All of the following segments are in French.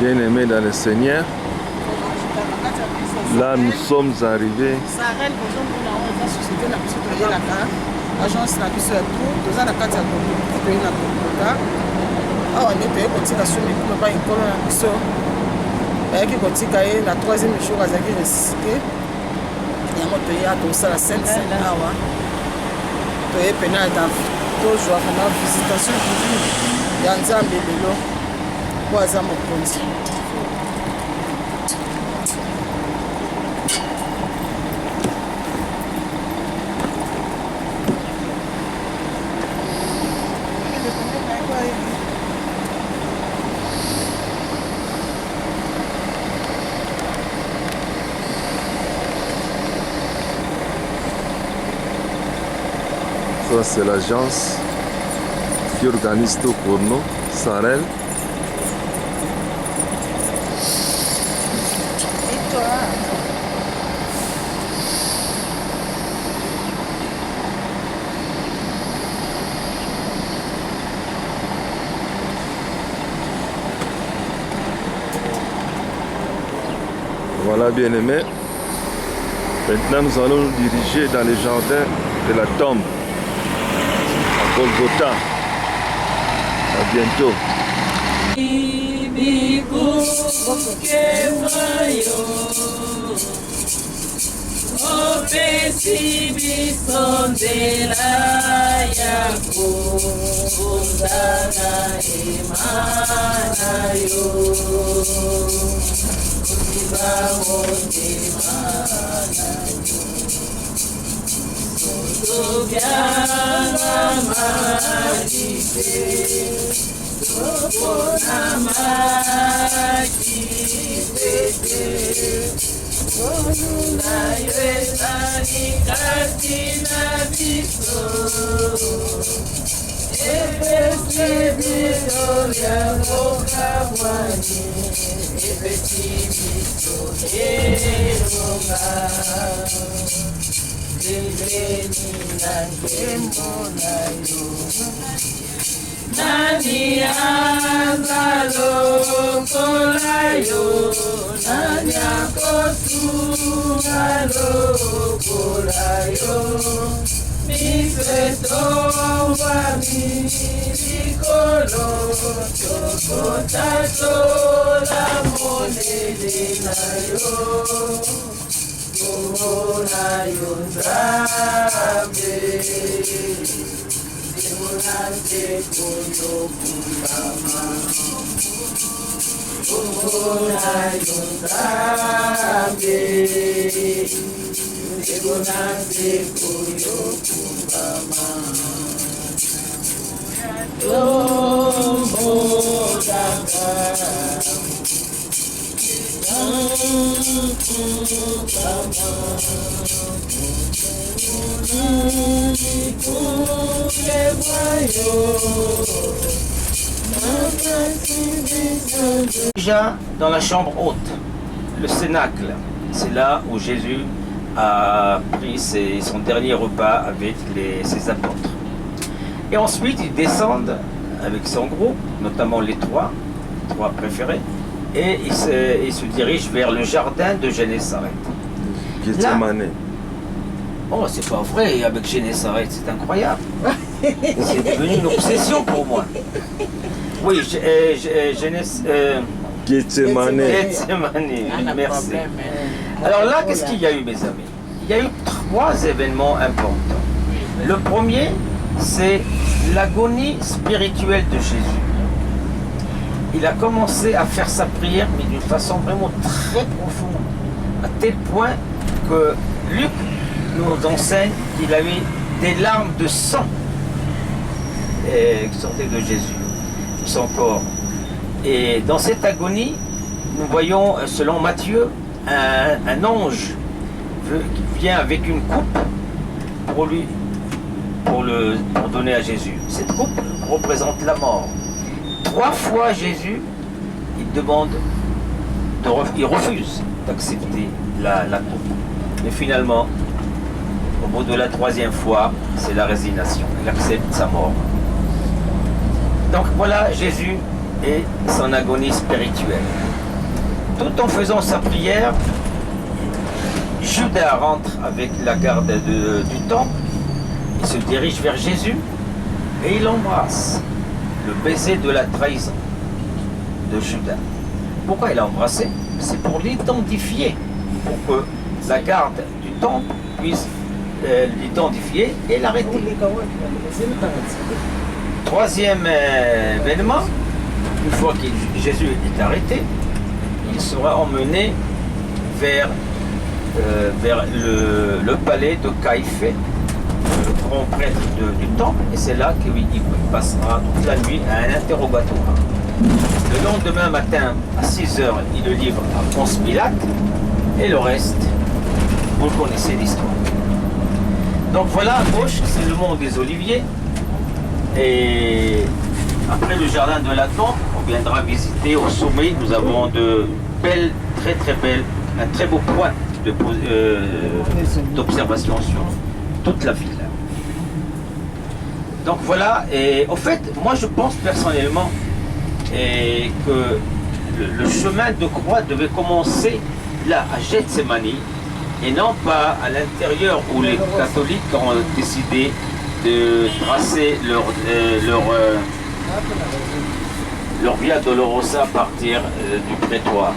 Bien-aimés dans le Seigneur, là nous sommes arrivés. Agence na biso ya tour toza na kati ya toyi na Kolkata awa nde toyei kotika somi kuma pa ekolo na biso bayaki kotika ye na 3e jour azalaki ressuscité yango toya tosala sainte awa toye pena tozwa vraiment visitation divine ya Nzambe lelo po aza mokonzi. Ça, c'est l'agence qui organise tout pour nous, Sarel. Voilà, bien-aimés. Maintenant, nous allons nous diriger dans les jardins de la tombe. Golgotha. À bientôt. Nani azalo kolayo, nani akosungalo kolayo, misweto mirikolo, chokotato la monede nayo, kolayo Nzambe. Nante koyo kumama, Ora Nzambe, Nante koyo kumama, Tombo daka, Déjà dans la chambre haute, le cénacle, c'est là où Jésus a pris son dernier repas avec ses apôtres. Et ensuite, ils descendent avec son groupe, notamment les trois préférés, et ils se dirigent vers le jardin de Génézareth. Gethsemane. Oh, c'est pas vrai, avec Génézareth, c'est incroyable. C'est devenu une obsession pour moi. Oui, Gethsemane. Merci. Alors là, qu'est-ce qu'il y a eu, mes amis? Il y a eu 3 événements importants. Le premier, c'est l'agonie spirituelle de Jésus. Il a commencé à faire sa prière, mais d'une façon vraiment très profonde, à tel point que Luc nous enseigne qu'il a eu des larmes de sang qui sortaient de Jésus, de son corps. Et dans cette agonie, nous voyons, selon Matthieu, un ange qui vient avec une coupe pour donner à Jésus. Cette coupe représente la mort. 3 fois Jésus, il refuse d'accepter la coupe. Mais finalement, au bout de la 3e fois, c'est la résignation. Il accepte sa mort. Donc voilà Jésus et son agonie spirituelle. tout en faisant sa prière, Judas rentre avec la garde du temple, il se dirige vers Jésus et il l'embrasse. Le baiser de la trahison de Judas. Pourquoi il a embrassé? C'est pour l'identifier, pour que la garde du temple puisse l'identifier et l'arrêter. Troisième événement, une fois que Jésus est arrêté, il sera emmené vers le palais de Caïphée, le grand prêtre du temple, et c'est là qu'il passera toute la nuit à un interrogatoire. Le lendemain matin, à 6 h, il le livre à Ponce Pilate, et le reste, vous connaissez l'histoire. Donc voilà, à gauche, c'est le mont des Oliviers, et après le jardin de la Tombe, on viendra visiter au sommet, nous avons de belles, très très belles, un très beau point d'observation sur toute la ville. Donc voilà, et au fait, moi je pense personnellement que le chemin de croix devait commencer là, à Gethsemane, et non pas à l'intérieur où les catholiques ont décidé de tracer leur Via Dolorosa à partir du prétoire.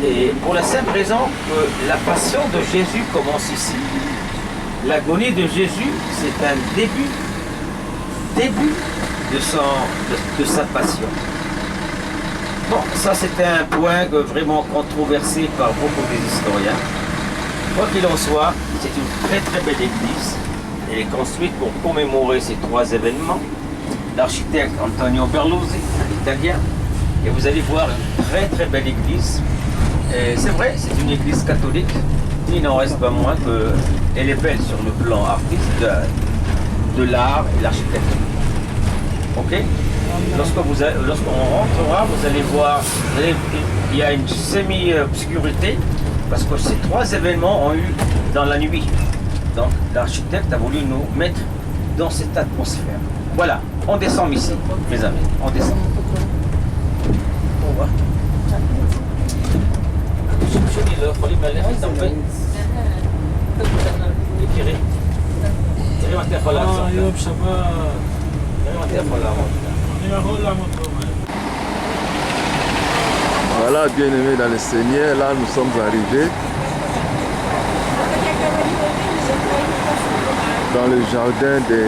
Et pour la simple raison que la passion de Jésus commence ici. L'agonie de Jésus, c'est un début de sa passion. Bon, ça c'est un point vraiment controversé par beaucoup d'historiens. Quoi qu'il en soit, c'est une très très belle église. Elle est construite pour commémorer ces trois événements. L'architecte Antonio Berluzzi, un italien, et vous allez voir une très très belle église. C'est vrai, c'est une église catholique, il n'en reste pas moins qu'elle est belle sur le plan artistique de l'art et l'architecture. Ok? Lorsqu'on rentrera, vous allez voir, il y a une semi-obscurité, parce que ces trois événements ont eu dans la nuit. Donc l'architecte a voulu nous mettre dans cette atmosphère. Voilà, on descend ici, mes amis, on descend. Au revoir. Voilà, bien-aimés dans le Seigneur, là nous sommes arrivés dans le jardin de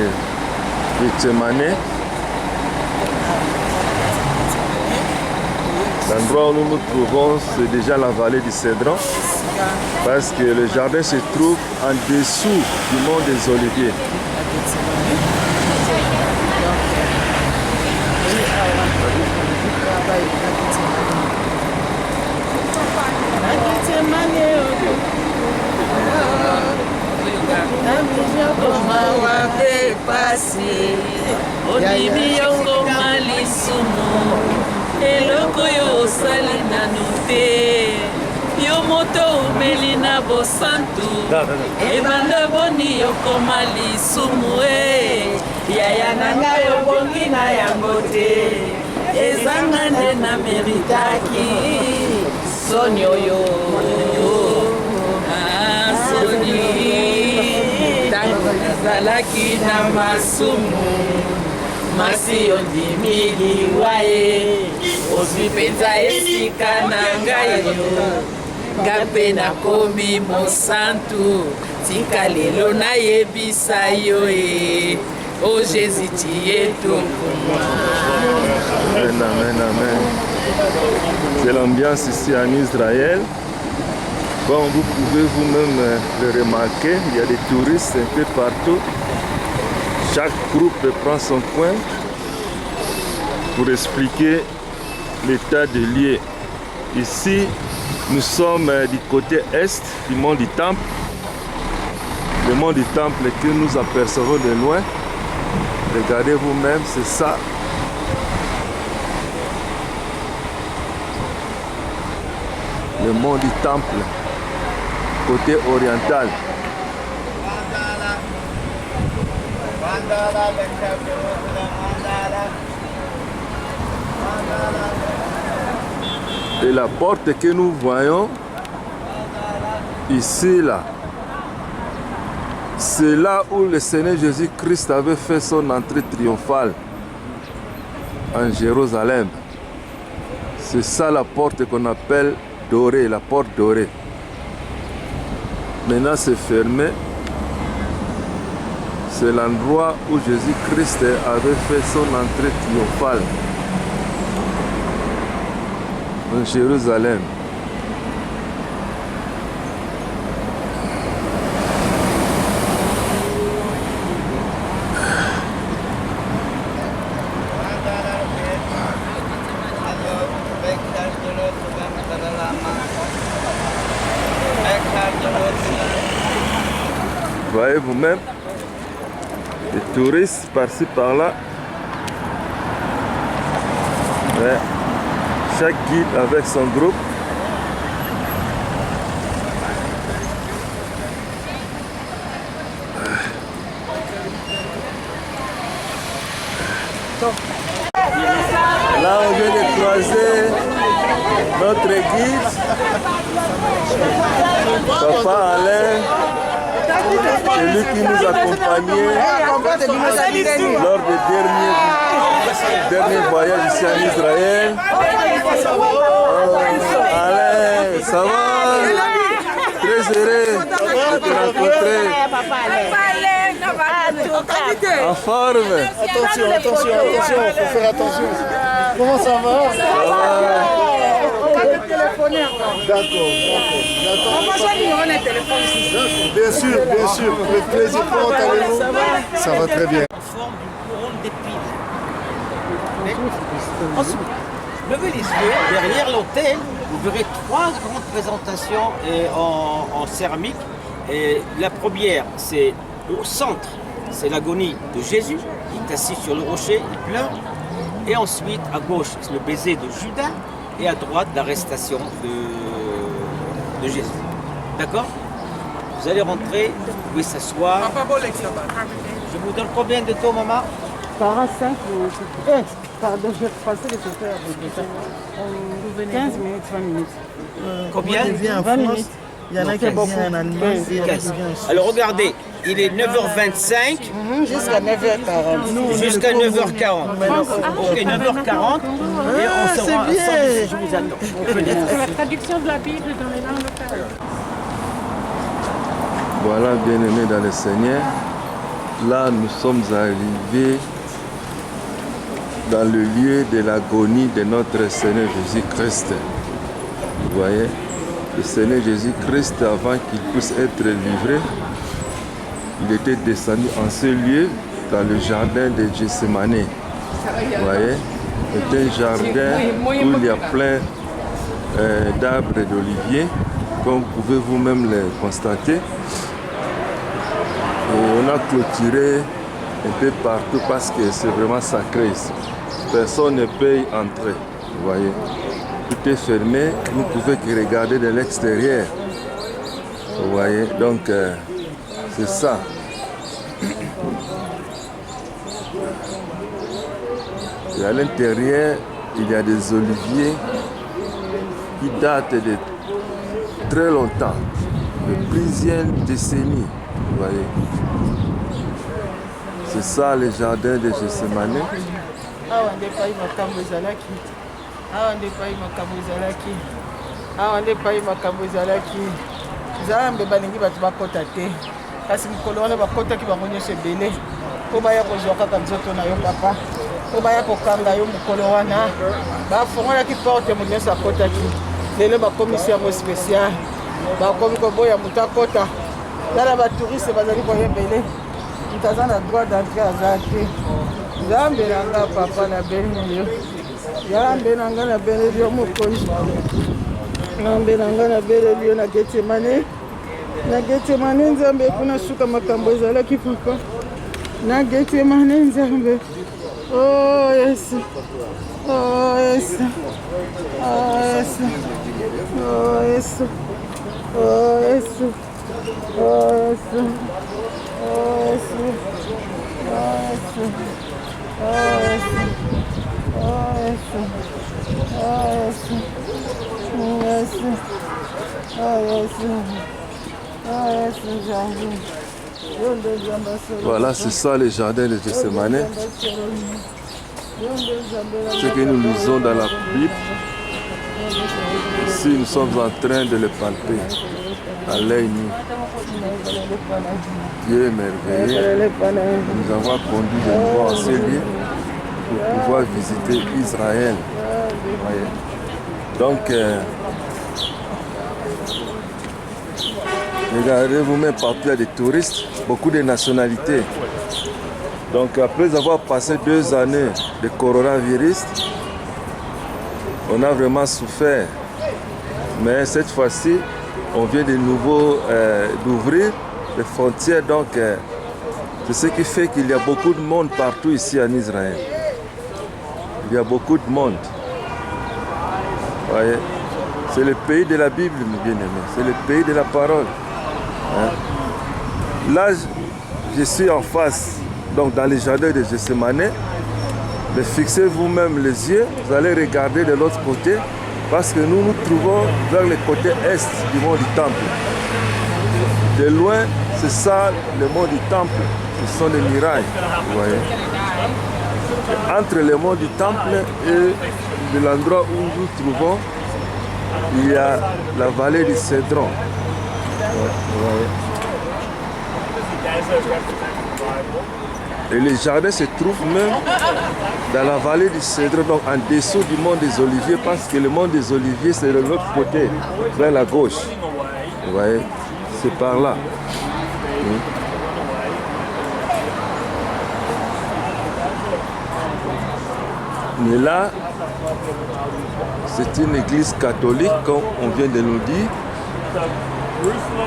Gethsemane. L'endroit où nous nous trouvons, c'est déjà la vallée du Cédron, parce que le jardin se trouve en dessous du mont des Oliviers. Ondimi yongoma lisumu eloko yo osali nanu te yo moto umeli na bosantu ebanda boni yokoma lisumu yaya na ngai obongi na yango te ezanga nde na meritaki soni oyo soni ntango nazalaki na masumu masi ondimi liwa ye ozwi mpenza esika na ngai yo nga mpe nakomi mosantu tika lelo nayebisa yo e o jésus tu es tout pour moi. Amen, amen, amen. C'est l'ambiance ici en Israël. Bon, vous pouvez vous-même le remarquer, il y a des touristes un peu partout. Chaque groupe prend son coin pour expliquer l'état des lieux. Ici, nous sommes du côté est du mont du Temple. Le mont du Temple que nous apercevons de loin. Regardez vous-même, c'est ça. Le mont du Temple, côté oriental. Et la porte que nous voyons ici, là, c'est là où le Seigneur Jésus-Christ avait fait son entrée triomphale en Jérusalem. C'est ça la porte qu'on appelle dorée, la porte dorée. Maintenant c'est fermé. C'est l'endroit où Jésus-Christ avait fait son entrée triomphale en Jérusalem. Voyez vous-même, les touristes par-ci par-là. Ouais. Chaque guide avec son groupe. Là, on vient de croiser notre guide, Papa Alain. C'est lui qui nous accompagnait lors des derniers voyages ici en Israël. Alain, ça va? Très heureux de te rencontrer. En forme. Attention, faut faire attention. Comment ça va? Ça va. D'accord. Bien sûr, avec plaisir. Comment allez-vous? Ça va très bien. En forme d'une couronne d'épines. Ensuite, levez les yeux, derrière l'autel, vous verrez 3 grandes présentations en céramique. Et la première, c'est au centre, c'est l'agonie de Jésus. Il est assis sur le rocher, il pleure. Et ensuite, à gauche, c'est le baiser de Judas. Et à droite, l'arrestation de Jésus. D'accord? Vous allez rentrer, vous pouvez s'asseoir. Je vous donne combien de temps, maman? 45 minutes. Pardon, je pensais que c'était 15 minutes, 20 minutes. Combien? 20 minutes. Il y en a qui viennent en Allemagne. Alors regardez, il est 9h25 Jusqu'à 9h40. jusqu'à 9h40. Ok, 9h40 et on sera ensemble. Je vous attends. C'est la traduction de la Bible dans les langues locales. Voilà, bien-aimés dans le Seigneur, là nous sommes arrivés dans le lieu de l'agonie de notre Seigneur Jésus-Christ. Vous voyez, le Seigneur Jésus-Christ, avant qu'il puisse être livré, il était descendu en ce lieu dans le jardin de Gethsemane. Vous voyez, c'est un jardin où il y a plein d'arbres d'olivier, comme vous pouvez vous-même le constater. Et on a clôturé un peu partout parce que c'est vraiment sacré ici. Personne ne peut y entrer, vous voyez. Tout est fermé, vous ne pouvez que regarder de l'extérieur. Vous voyez, donc c'est ça. Et à l'intérieur, il y a des oliviers qui datent de très longtemps, de plusieurs décennies. Vous voyez, c'est ça le jardin de Gethsemane. Awa nde pai makambo ezalaki. Awa nde pai makambo ezalaki. Awa nde pai makambo ezalaki. Nzambe balingi bato bakota te. Kasi mikolo wana bakotaki bango nyonso ebele. Po baya kozwa kaka nzoto na yo papa. Po baya kokanga yo mokolo wana. Bafongolaki porte moto nyonso akotaki. Lelo bakomisi yango spécial. Bakomi koboya moto akota. Tala batouriste bazali koya ebele. Moto aza na droit d'entrée aza te. Nzambe na nga papa na beni yo. Nzambe na nga na beni yo mokonzi. Nzambe na nga na beni yo na Gethsemane. Na Gethsemane Nzambe kuna suka makambo ezalaki papa. Na Gethsemane Nzambe. Oh yes. Oh yes. Oh yes. Oh yes. Oh yes. Oh yes. Oh yes. Oh yes. Oh yes. Voilà, c'est ça les jardins de Gethsemane. Ce que nous lisons dans la Bible. Ici, nous sommes en train de le palper à l'œil nu. Dieu est merveilleux de nous avoir conduits de nouveau en ces lieux pour pouvoir visiter Israël. Voyez. Donc, regardez vous-même partout, il y a des touristes, beaucoup de nationalités. Donc, après avoir passé 2 années de coronavirus, on a vraiment souffert. Mais cette fois-ci, on vient de nouveau d'ouvrir les frontières. Donc, c'est ce qui fait qu'il y a beaucoup de monde partout ici en Israël. Il y a beaucoup de monde. Voyez, c'est le pays de la Bible, mes bien-aimés. C'est le pays de la parole. Hein? Là, je suis en face, donc dans les jardins de Gethsemane. Mais fixez vous-même les yeux, vous allez regarder de l'autre côté, parce que nous nous trouvons vers le côté est du mont du Temple. De loin, c'est ça le mont du Temple, ce sont des murailles, vous voyez. Entre le mont du Temple et de l'endroit où nous nous trouvons, il y a la vallée du Cédron. Vous voyez. Et les jardins se trouvent même dans la vallée du Cédron, donc en dessous du mont des Oliviers, parce que le mont des Oliviers, c'est de l'autre côté, vers la gauche. Vous voyez, c'est par là. Mais là, c'est une église catholique, comme on vient de nous dire,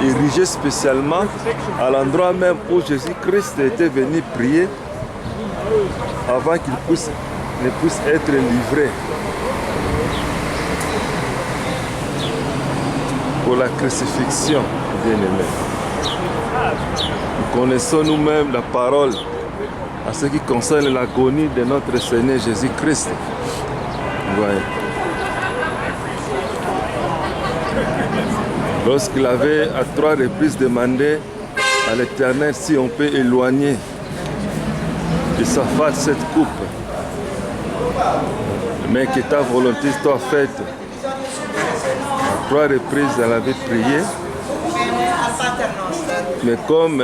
érigée spécialement à l'endroit même où Jésus-Christ était venu prier avant qu'il ne puisse être livré pour la crucifixion, bien-aimés. Nous connaissons nous-mêmes la parole à ce qui concerne l'agonie de notre Seigneur Jésus-Christ. Ouais. Lorsqu'il avait à 3 reprises demandé à l'Éternel si on peut éloigner de sa face cette coupe, mais que ta volonté soit faite. À 3 reprises, elle avait prié, mais comme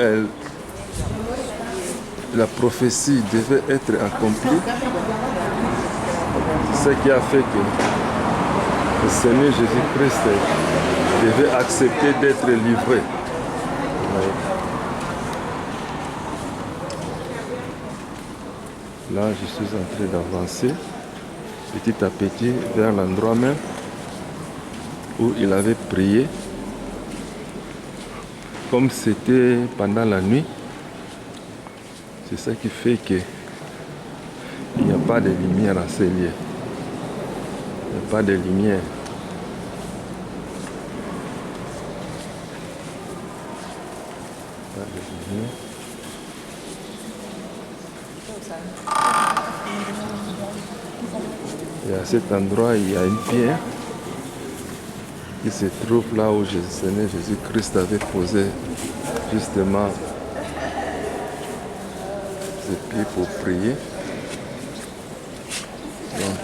la prophétie devait être accomplie, c'est ce qui a fait que le Seigneur Jésus-Christ devait accepter d'être livré. Là, je suis en train d'avancer petit à petit vers l'endroit même où il avait prié. Comme c'était pendant la nuit, c'est ça qui fait qu'il n'y a pas de lumière à ces lieux. Il n'y a pas de lumière. Et à cet endroit, il y a une pierre qui se trouve là où le Seigneur Jésus-Christ avait posé justement ses pieds pour prier. Donc,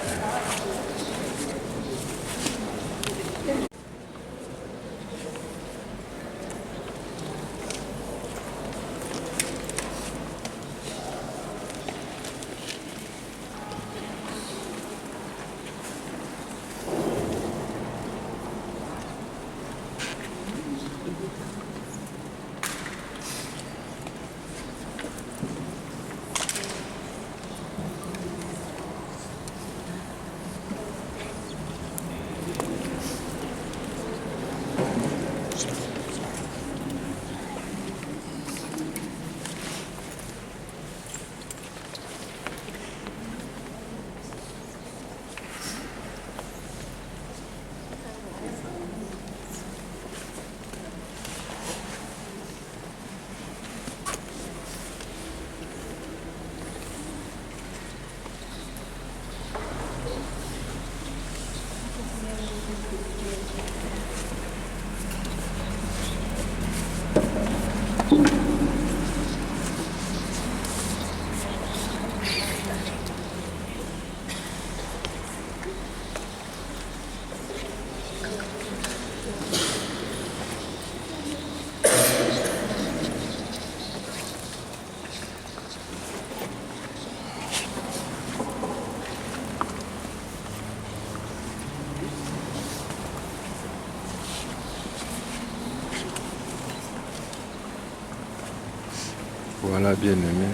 Voilà, bien aimé,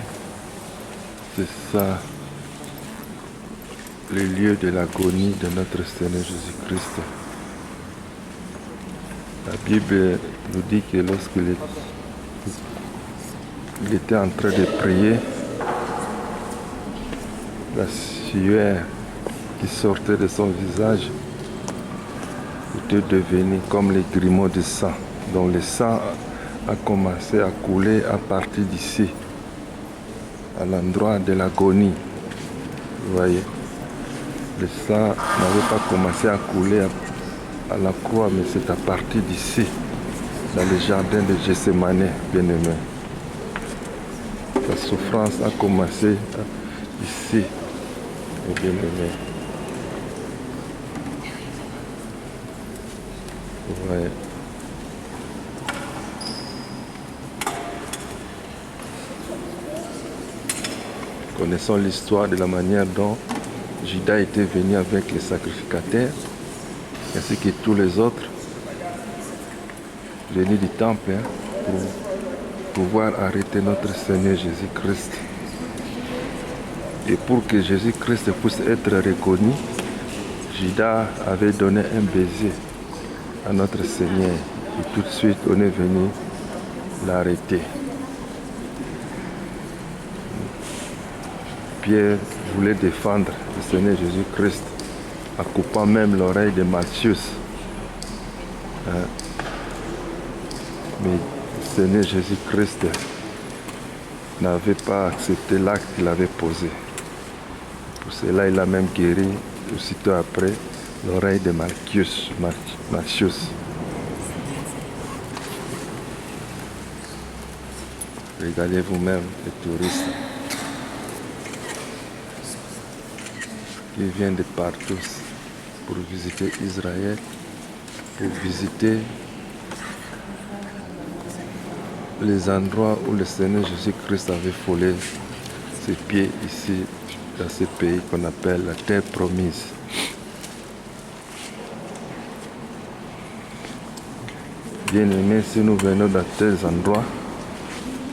c'est ça, le lieu de l'agonie de notre Seigneur Jésus-Christ. La Bible nous dit que lorsqu'il était en train de prier, la sueur qui sortait de son visage était devenue comme les grumeaux de sang. Donc le sang a commencé à couler à partir d'ici, à l'endroit de l'agonie. Vous voyez, le sang n'avait pas commencé à couler à la croix, mais c'est à partir d'ici, dans le jardin de Gethsémane, bien-aimé. La souffrance a commencé ici, bien-aimé. Ouais. Connaissons l'histoire de la manière dont Judas était venu avec les sacrificateurs, ainsi que tous les autres venus du temple pour pouvoir arrêter notre Seigneur Jésus-Christ. Et pour que Jésus-Christ puisse être reconnu, Judas avait donné un baiser à notre Seigneur. Et tout de suite, on est venu l'arrêter. Pierre voulait défendre le Seigneur Jésus-Christ en coupant même l'oreille de Malchus. Mais le Seigneur Jésus-Christ n'avait pas accepté l'acte qu'il avait posé. Pour cela, il a même guéri aussitôt après l'oreille de Malchus. Regardez vous-même les touristes qui viennent de partout pour visiter Israël, pour visiter les endroits où le Seigneur Jésus-Christ avait foulé ses pieds ici, dans ce pays qu'on appelle la terre promise. Bien-aimés, si nous venons dans tels endroits,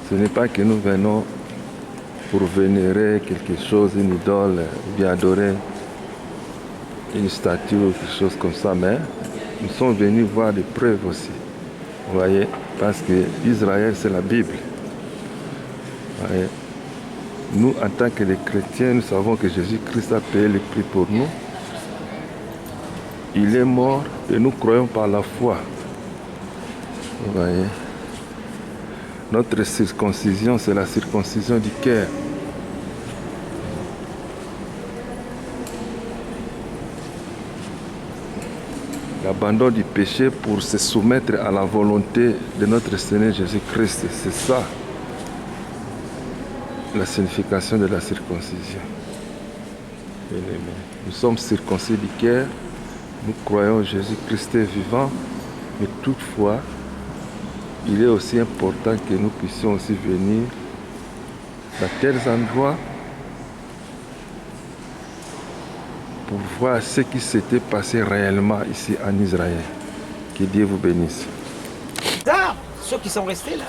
ce n'est pas que nous venons pour vénérer quelque chose, une idole, ou bien adorer une statue ou quelque chose comme ça, mais nous sommes venus voir des preuves aussi. Vous voyez, parce que Israël, c'est la Bible. Vous voyez, nous, en tant que les chrétiens, nous savons que Jésus-Christ a payé le prix pour nous. Il est mort et nous croyons par la foi. Vous voyez, notre circoncision, c'est la circoncision du cœur. L'abandon du péché pour se soumettre à la volonté de notre Seigneur Jésus-Christ, c'est ça la signification de la circoncision. Bien-aimés, nous sommes circoncis du cœur, nous croyons Jésus-Christ est vivant, mais toutefois, il est aussi important que nous puissions aussi venir dans tels endroits pour voir ce qui s'était passé réellement ici en Israël. Que Dieu vous bénisse. Ceux qui sont restés là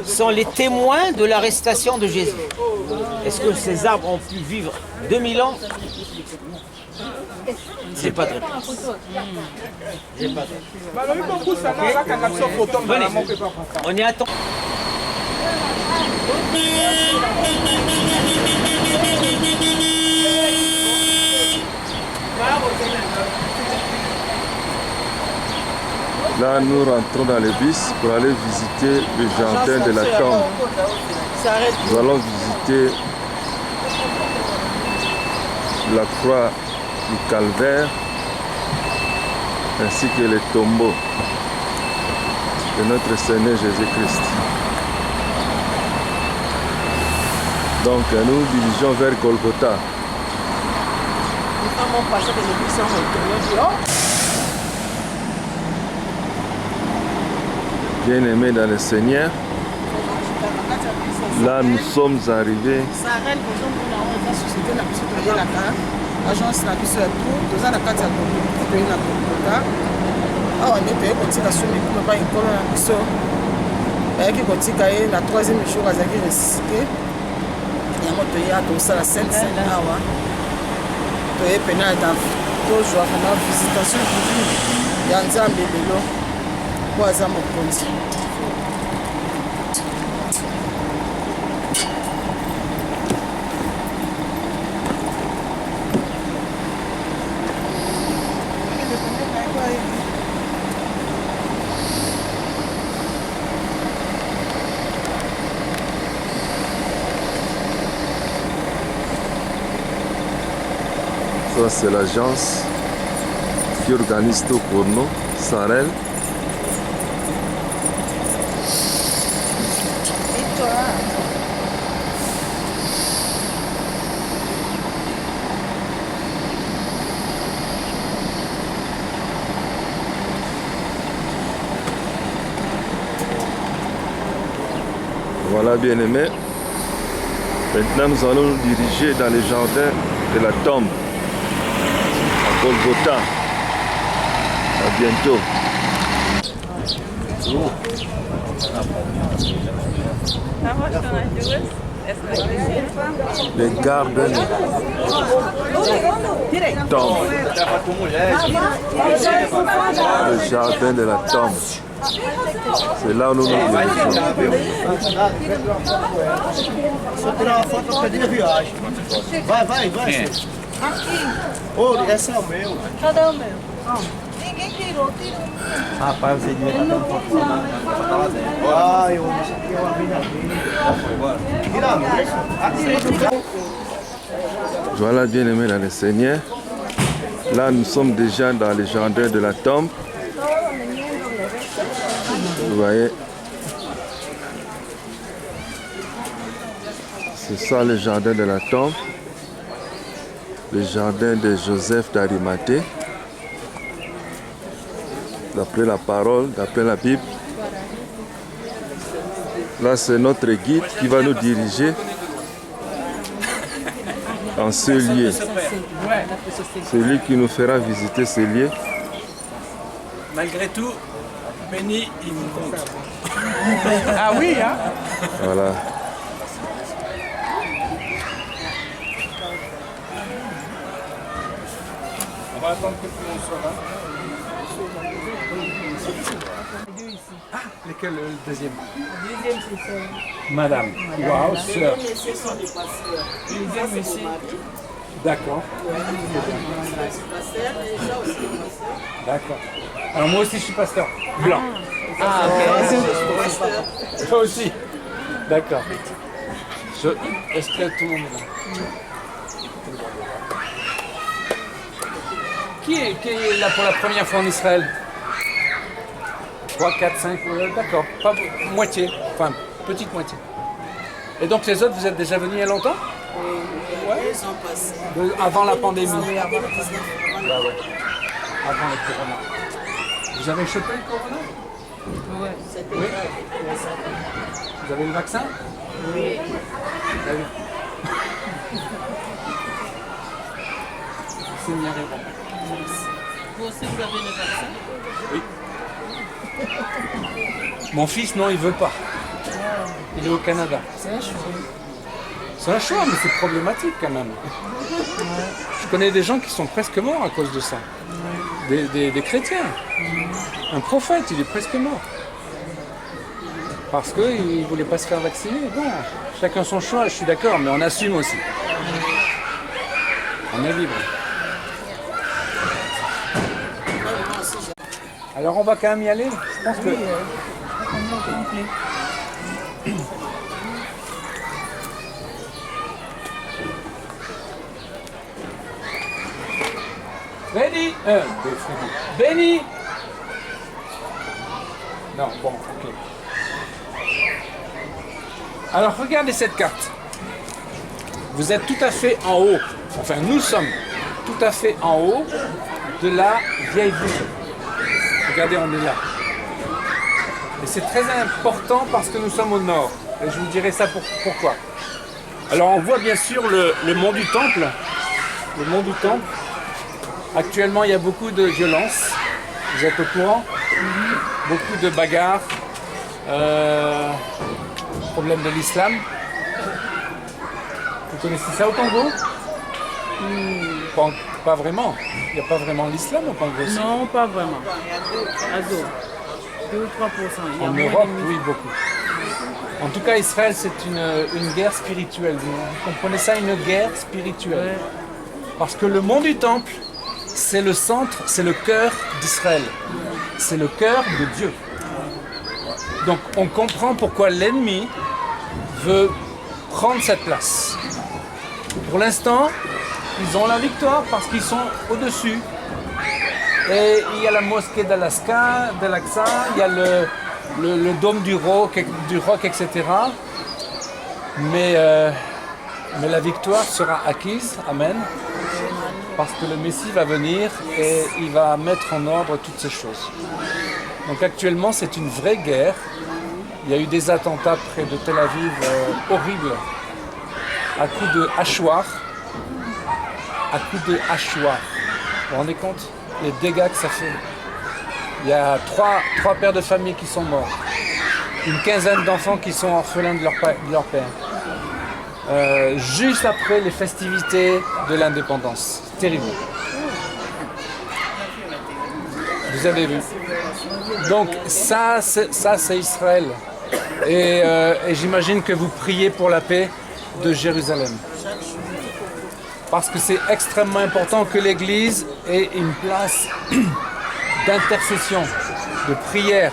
sont les témoins de l'arrestation de Jésus. Est-ce que ces arbres ont pu vivre 2000 ans? C'est pas très bien. Venez, on y attend. Là, nous rentrons dans le bus pour aller visiter le jardin de la tombe. Nous allons visiter la croix du calvaire ainsi que les tombeaux de notre Seigneur Jésus-Christ. Donc, nous dirigeons vers Golgotha. Bien-aimés dans le Seigneur, là nous sommes arrivés agence na biso ya tour toza na kati ya toyi na Golgotha awa nde toye kotika so mikume pa ekolo na biso bayaki kotika ye na 3e jour azalaki ressuscité yango toya tosala sainte seine awa toye pena tozwa kana visitation divine ya nzambe lelo po aza mokonzi. Ça, c'est l'agence qui organise tout pour nous, Sarel. Voilà, bien aimé. Maintenant, nous allons nous diriger dans les jardins de la tombe. Golgotha. À bientôt. Les gardens tombe. Le jardin de la tombe. C'est là où nous nous dirigeons. Ô, esse é o meu. Cadê o meu? Ninguém tirou. Rapaz, você devia estar dando foto lá dentro. Ah, eu isso aqui é uma vida dele. Tira a mesa. Voilà, bien aimé dans le Seigneur. Là, nous sommes déjà dans le jardin de la tombe. Vous voyez, c'est ça le jardin de la tombe. Le jardin de Joseph d'Arimathée, d'après la parole, d'après la Bible. Là, c'est notre guide qui va nous diriger en ce lieu. C'est lui qui nous fera visiter ce lieu. Malgré tout, Benny, il nous compte. Ah oui, hein? Voilà. On va attendre que tout le monde soit là. Ah, lequel le deuxième? Le deuxième, c'est ça. Madame. Waouh, sœur. Les messieurs sont des pasteurs. Le deuxième ici. D'accord. D'accord. Alors moi aussi je suis pasteur. Blanc. Ah, ok. Toi aussi. D'accord. Est-ce que tout le monde est là? Qui est là pour la première fois en Israël? 3, 4, 5, d'accord. Pas moitié, enfin petite moitié. Et donc les autres, vous êtes déjà venus il y a longtemps? Avant la pandémie. Avant le 19. Bah ouais. Avant le corona. Vous avez chopé le corona? Oui. Vous avez le vaccin? Oui. Seigneur est bon. Vous aussi, vous avez le vaccin? Oui. Mon fils, non, il veut pas. Il est au Canada. C'est un choix. C'est un choix, mais c'est problématique quand même. Je connais des gens qui sont presque morts à cause de ça. Des chrétiens. Un prophète, il est presque mort. Parce qu'il ne voulait pas se faire vacciner. Bon, chacun son choix, je suis d'accord, mais on assume aussi. On est libre. Alors on va quand même y aller. Je pense que... Benny Benny Non, bon, ok. Alors regardez cette carte. Vous êtes tout à fait en haut. Enfin, nous sommes tout à fait en haut de la vieille ville. Regardez, on est là. Et c'est très important parce que nous sommes au nord. Et je vous dirai ça pourquoi. Alors on voit bien sûr le mont du Temple. Le mont du Temple. Actuellement, il y a beaucoup de violence. Vous êtes au courant? Beaucoup de bagarres. Problème de l'islam. Vous connaissez ça au Congo? Pas vraiment. Il n'y a pas vraiment l'islam au Congo aussi. Non, pas vraiment. Azo, 2 ou 3%. Il y a En moins Europe, de- oui, beaucoup. En tout cas, Israël, c'est une guerre spirituelle. Vous comprenez ça, une guerre spirituelle. Parce que le mont du Temple, c'est le centre, c'est le cœur d'Israël. C'est le cœur de Dieu. Donc, on comprend pourquoi l'ennemi veut prendre cette place. Pour l'instant, ils ont la victoire parce qu'ils sont au-dessus. Et il y a la mosquée d'Al-Aqsa, il y a le dôme du roc, etc. Mais la victoire sera acquise, amen, parce que le Messie va venir et il va mettre en ordre toutes ces choses. Donc actuellement, c'est une vraie guerre. Il y a eu des attentats près de Tel Aviv horribles, à coups de hachoirs. À coups de hachoirs. Vous vous rendez compte les dégâts que ça fait? Il y a trois pères de famille qui sont morts. Une quinzaine d'enfants qui sont orphelins de leur père. Juste après les festivités de l'indépendance. Terrible. Vous avez vu. Donc ça c'est Israël. Et j'imagine que vous priez pour la paix de Jérusalem. Parce que c'est extrêmement important que l'Église ait une place d'intercession, de prière,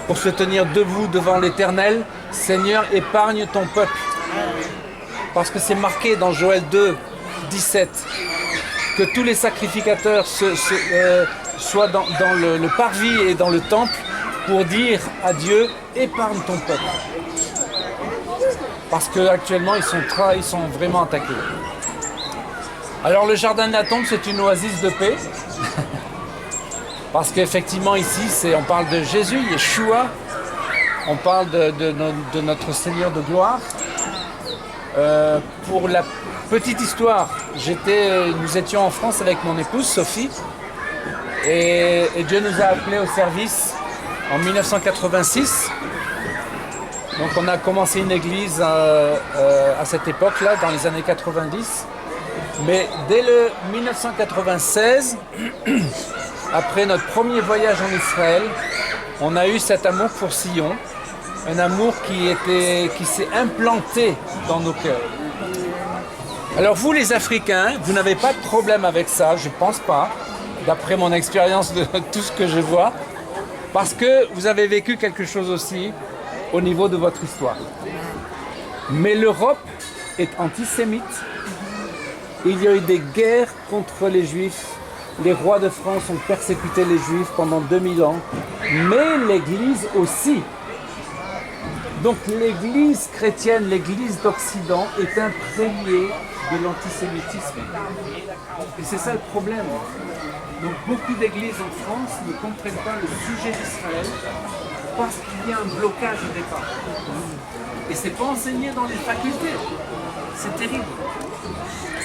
pour se tenir debout devant l'Éternel. Seigneur, épargne ton peuple. Parce que c'est marqué dans Joël 2, 17, que tous les sacrificateurs soient dans le parvis et dans le temple pour dire à Dieu, épargne ton peuple. Parce qu'actuellement, ils sont vraiment attaqués. Alors le jardin de la tombe, c'est une oasis de paix. Parce qu'effectivement ici, on parle de Jésus, Yeshua. On parle de notre Seigneur de gloire. Pour la petite histoire, nous étions en France avec mon épouse Sophie. Et Dieu nous a appelés au service en 1986. Donc on a commencé une église à cette époque-là, dans les années 90. Mais dès le 1996, après notre premier voyage en Israël, on a eu cet amour pour Sion, un amour qui s'est implanté dans nos cœurs. Alors vous les Africains, vous n'avez pas de problème avec ça, je ne pense pas, d'après mon expérience de tout ce que je vois, parce que vous avez vécu quelque chose aussi au niveau de votre histoire. Mais l'Europe est antisémite. Il y a eu des guerres contre les Juifs. Les rois de France ont persécuté les Juifs pendant 2000 ans. Mais l'Église aussi. Donc l'Église chrétienne, l'Église d'Occident est imprégnée de l'antisémitisme. Et c'est ça le problème. Donc beaucoup d'églises en France ne comprennent pas le sujet d'Israël parce qu'il y a un blocage au départ. Et ce n'est pas enseigné dans les facultés. C'est terrible.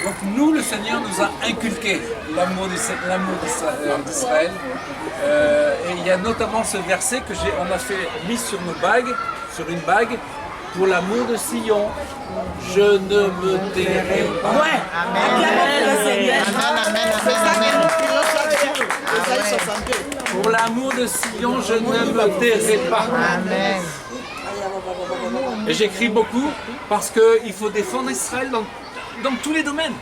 Donc nous, le Seigneur nous a inculqué l'amour d'Israël. Et il y a notamment ce verset que on a fait mis sur nos bagues, sur une bague, pour l'amour de Sion, je ne me tairai pas. Ouais. Acclamez le Seigneur. Pour l'amour de Sion, je ne me tairai pas. Amen. Et j'écris beaucoup parce qu'il faut défendre Israël dans tous les domaines.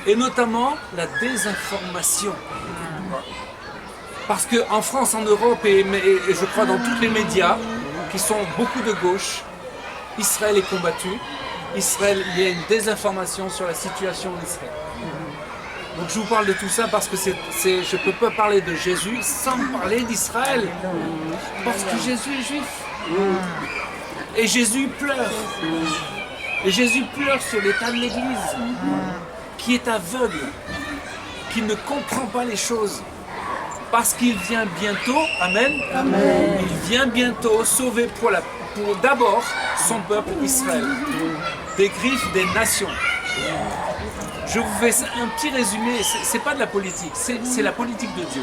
Et notamment la désinformation. Parce qu'en France, en Europe et je crois dans tous les médias qui sont beaucoup de gauche, Israël est combattu. Israël, il y a une désinformation sur la situation d'Israël. Donc je vous parle de tout ça parce que je ne peux pas parler de Jésus sans parler d'Israël. Parce que Jésus est juif. Et Jésus pleure. Et Jésus pleure sur l'état de l'Église, qui est aveugle, qui ne comprend pas les choses. Parce qu'il vient bientôt, amen, il vient bientôt sauver pour d'abord son peuple Israël, des griffes des nations. Je vous fais un petit résumé, c'est pas de la politique, c'est la politique de Dieu.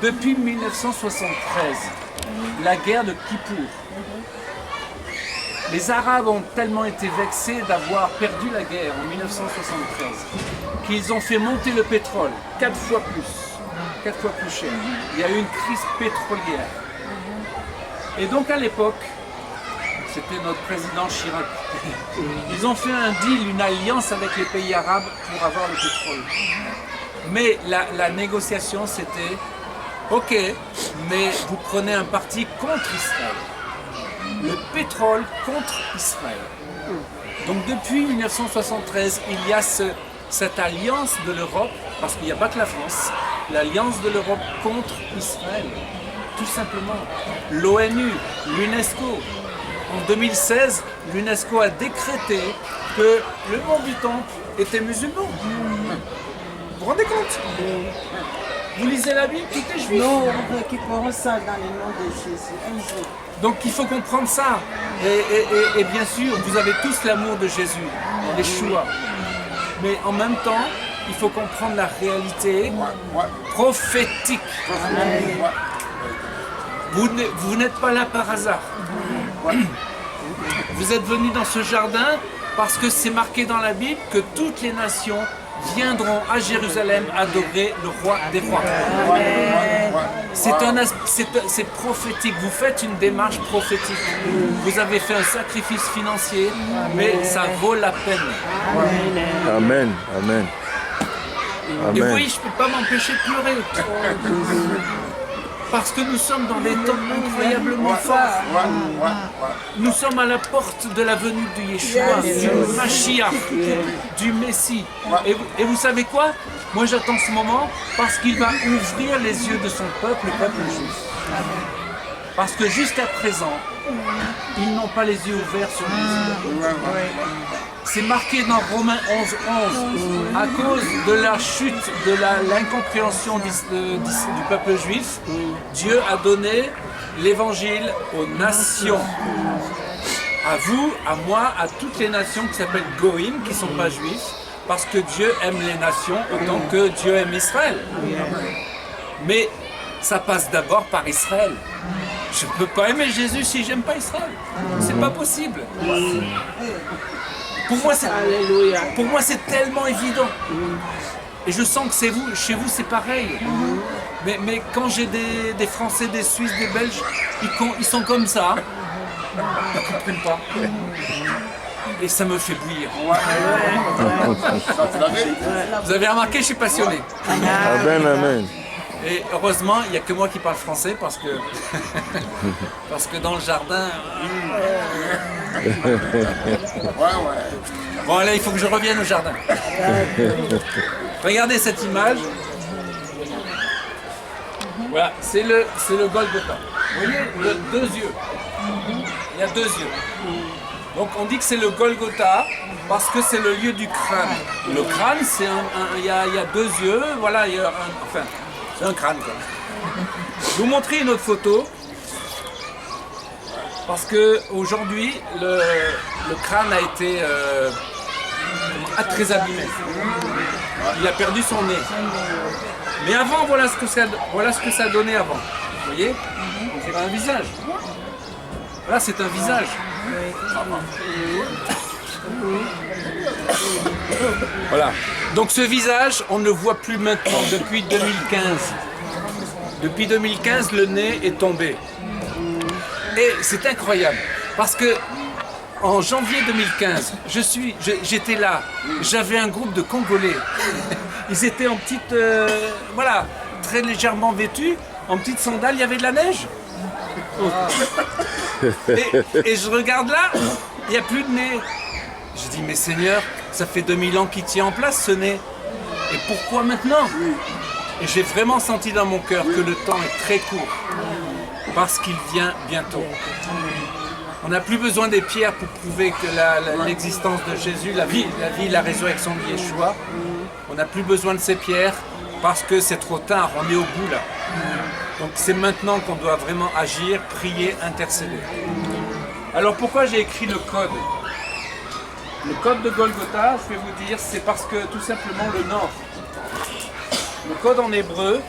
Depuis 1973, la guerre de Kippour. Les Arabes ont tellement été vexés d'avoir perdu la guerre en 1973 qu'ils ont fait monter le pétrole 4 fois plus cher. Il y a eu une crise pétrolière. Et donc à l'époque, c'était notre président Chirac, ils ont fait un deal, une alliance avec les pays arabes pour avoir le pétrole. Mais la négociation c'était, ok, mais vous prenez un parti contre Israël. Le pétrole contre Israël. Donc depuis 1973, il y a cette alliance de l'Europe, parce qu'il n'y a pas que la France, l'alliance de l'Europe contre Israël. Tout simplement. L'ONU, l'UNESCO. En 2016, l'UNESCO a décrété que le mont du Temple était musulman. Vous vous rendez compte? Vous lisez la Bible, tout est juif. Nous récupérons ça dans le nom de Jésus. Un jour. Donc il faut comprendre ça. Et bien sûr, vous avez tous l'amour de Jésus, Yeshua. Mais en même temps, il faut comprendre la réalité prophétique. Vous n'êtes pas là par hasard. Vous êtes venus dans ce jardin parce que c'est marqué dans la Bible que toutes les nations viendront à Jérusalem adorer le roi des rois. C'est prophétique, vous faites une démarche prophétique. Vous avez fait un sacrifice financier, mais ça vaut la peine. Amen, amen. Et Amen. oui, je ne peux pas m'empêcher de pleurer. Parce que nous sommes dans des temps incroyablement forts. Nous sommes à la porte de la venue de Yeshua, du Mashiach, du Messie. Et vous savez quoi? Moi j'attends ce moment parce qu'il va ouvrir les yeux de son peuple, le peuple juif. Parce que jusqu'à présent, ils n'ont pas les yeux ouverts sur Jésus. C'est marqué dans Romains 11:11. À cause de la chute, de l'incompréhension du peuple juif, Dieu a donné l'évangile aux nations. À vous, à moi, à toutes les nations qui s'appellent Goïm, qui ne sont pas juifs, parce que Dieu aime les nations autant que Dieu aime Israël. Mais ça passe d'abord par Israël. Je ne peux pas aimer Jésus si j'aime pas Israël. C'est pas possible. Pour moi, c'est tellement évident. Et je sens que c'est vous, chez vous, c'est pareil. Mais quand j'ai des Français, des Suisses, des Belges, ils sont comme ça. Ils ne comprennent pas. Et ça me fait bouillir. Vous avez remarqué, je suis passionné. Amen, amen. Et heureusement, il n'y a que moi qui parle français parce que dans le jardin... Bon allez, il faut que je revienne au jardin. Regardez cette image. Voilà, c'est le Golgotha. Vous voyez, deux yeux. Il y a deux yeux. Donc on dit que c'est le Golgotha parce que c'est le lieu du crâne. Le crâne, c'est il y a deux yeux, voilà, il y a enfin, c'est un crâne quoi. Je vais vous montrer une autre photo. Parce que aujourd'hui, le crâne a été très abîmé. Il a perdu son nez. Mais avant, voilà ce que ça donnait avant. Vous voyez? C'est un visage. Là, c'est un visage. Voilà. Donc ce visage, on ne le voit plus maintenant depuis 2015. Depuis 2015, le nez est tombé. Et c'est incroyable, parce que en janvier 2015, j'étais là, j'avais un groupe de Congolais. Ils étaient en petite, voilà, très légèrement vêtus, en petites sandales, il y avait de la neige. Et je regarde là, il n'y a plus de nez. Je dis, mais Seigneur, ça fait 2000 ans qu'il tient en place ce nez. Et pourquoi maintenant? Et j'ai vraiment senti dans mon cœur que le temps est très court. Parce qu'il vient bientôt. On n'a plus besoin des pierres pour prouver que l'existence de Jésus, la vie, la résurrection de Yeshua. On n'a plus besoin de ces pierres parce que c'est trop tard, on est au bout là. Donc c'est maintenant qu'on doit vraiment agir, prier, intercéder. Alors pourquoi j'ai écrit le code? Le code de Golgotha, je vais vous dire, c'est parce que tout simplement le nord. Le code en hébreu,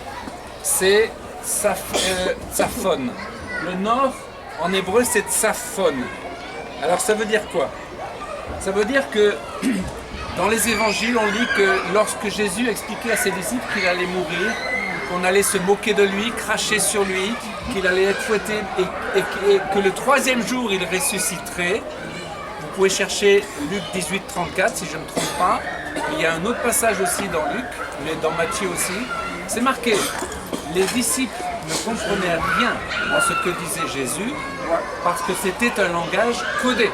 c'est Saphon. Le nord, en hébreu, c'est tsaphon. Alors ça veut dire quoi? Ça veut dire que dans les évangiles, on lit que lorsque Jésus expliquait à ses disciples qu'il allait mourir, qu'on allait se moquer de lui, cracher sur lui, qu'il allait être fouetté et que le troisième jour il ressusciterait. Vous pouvez chercher Luc 18, 34 si je ne me trompe pas. Il y a un autre passage aussi dans Luc, mais dans Matthieu aussi. C'est marqué, les disciples ne comprenaient rien à ce que disait Jésus parce que c'était un langage codé.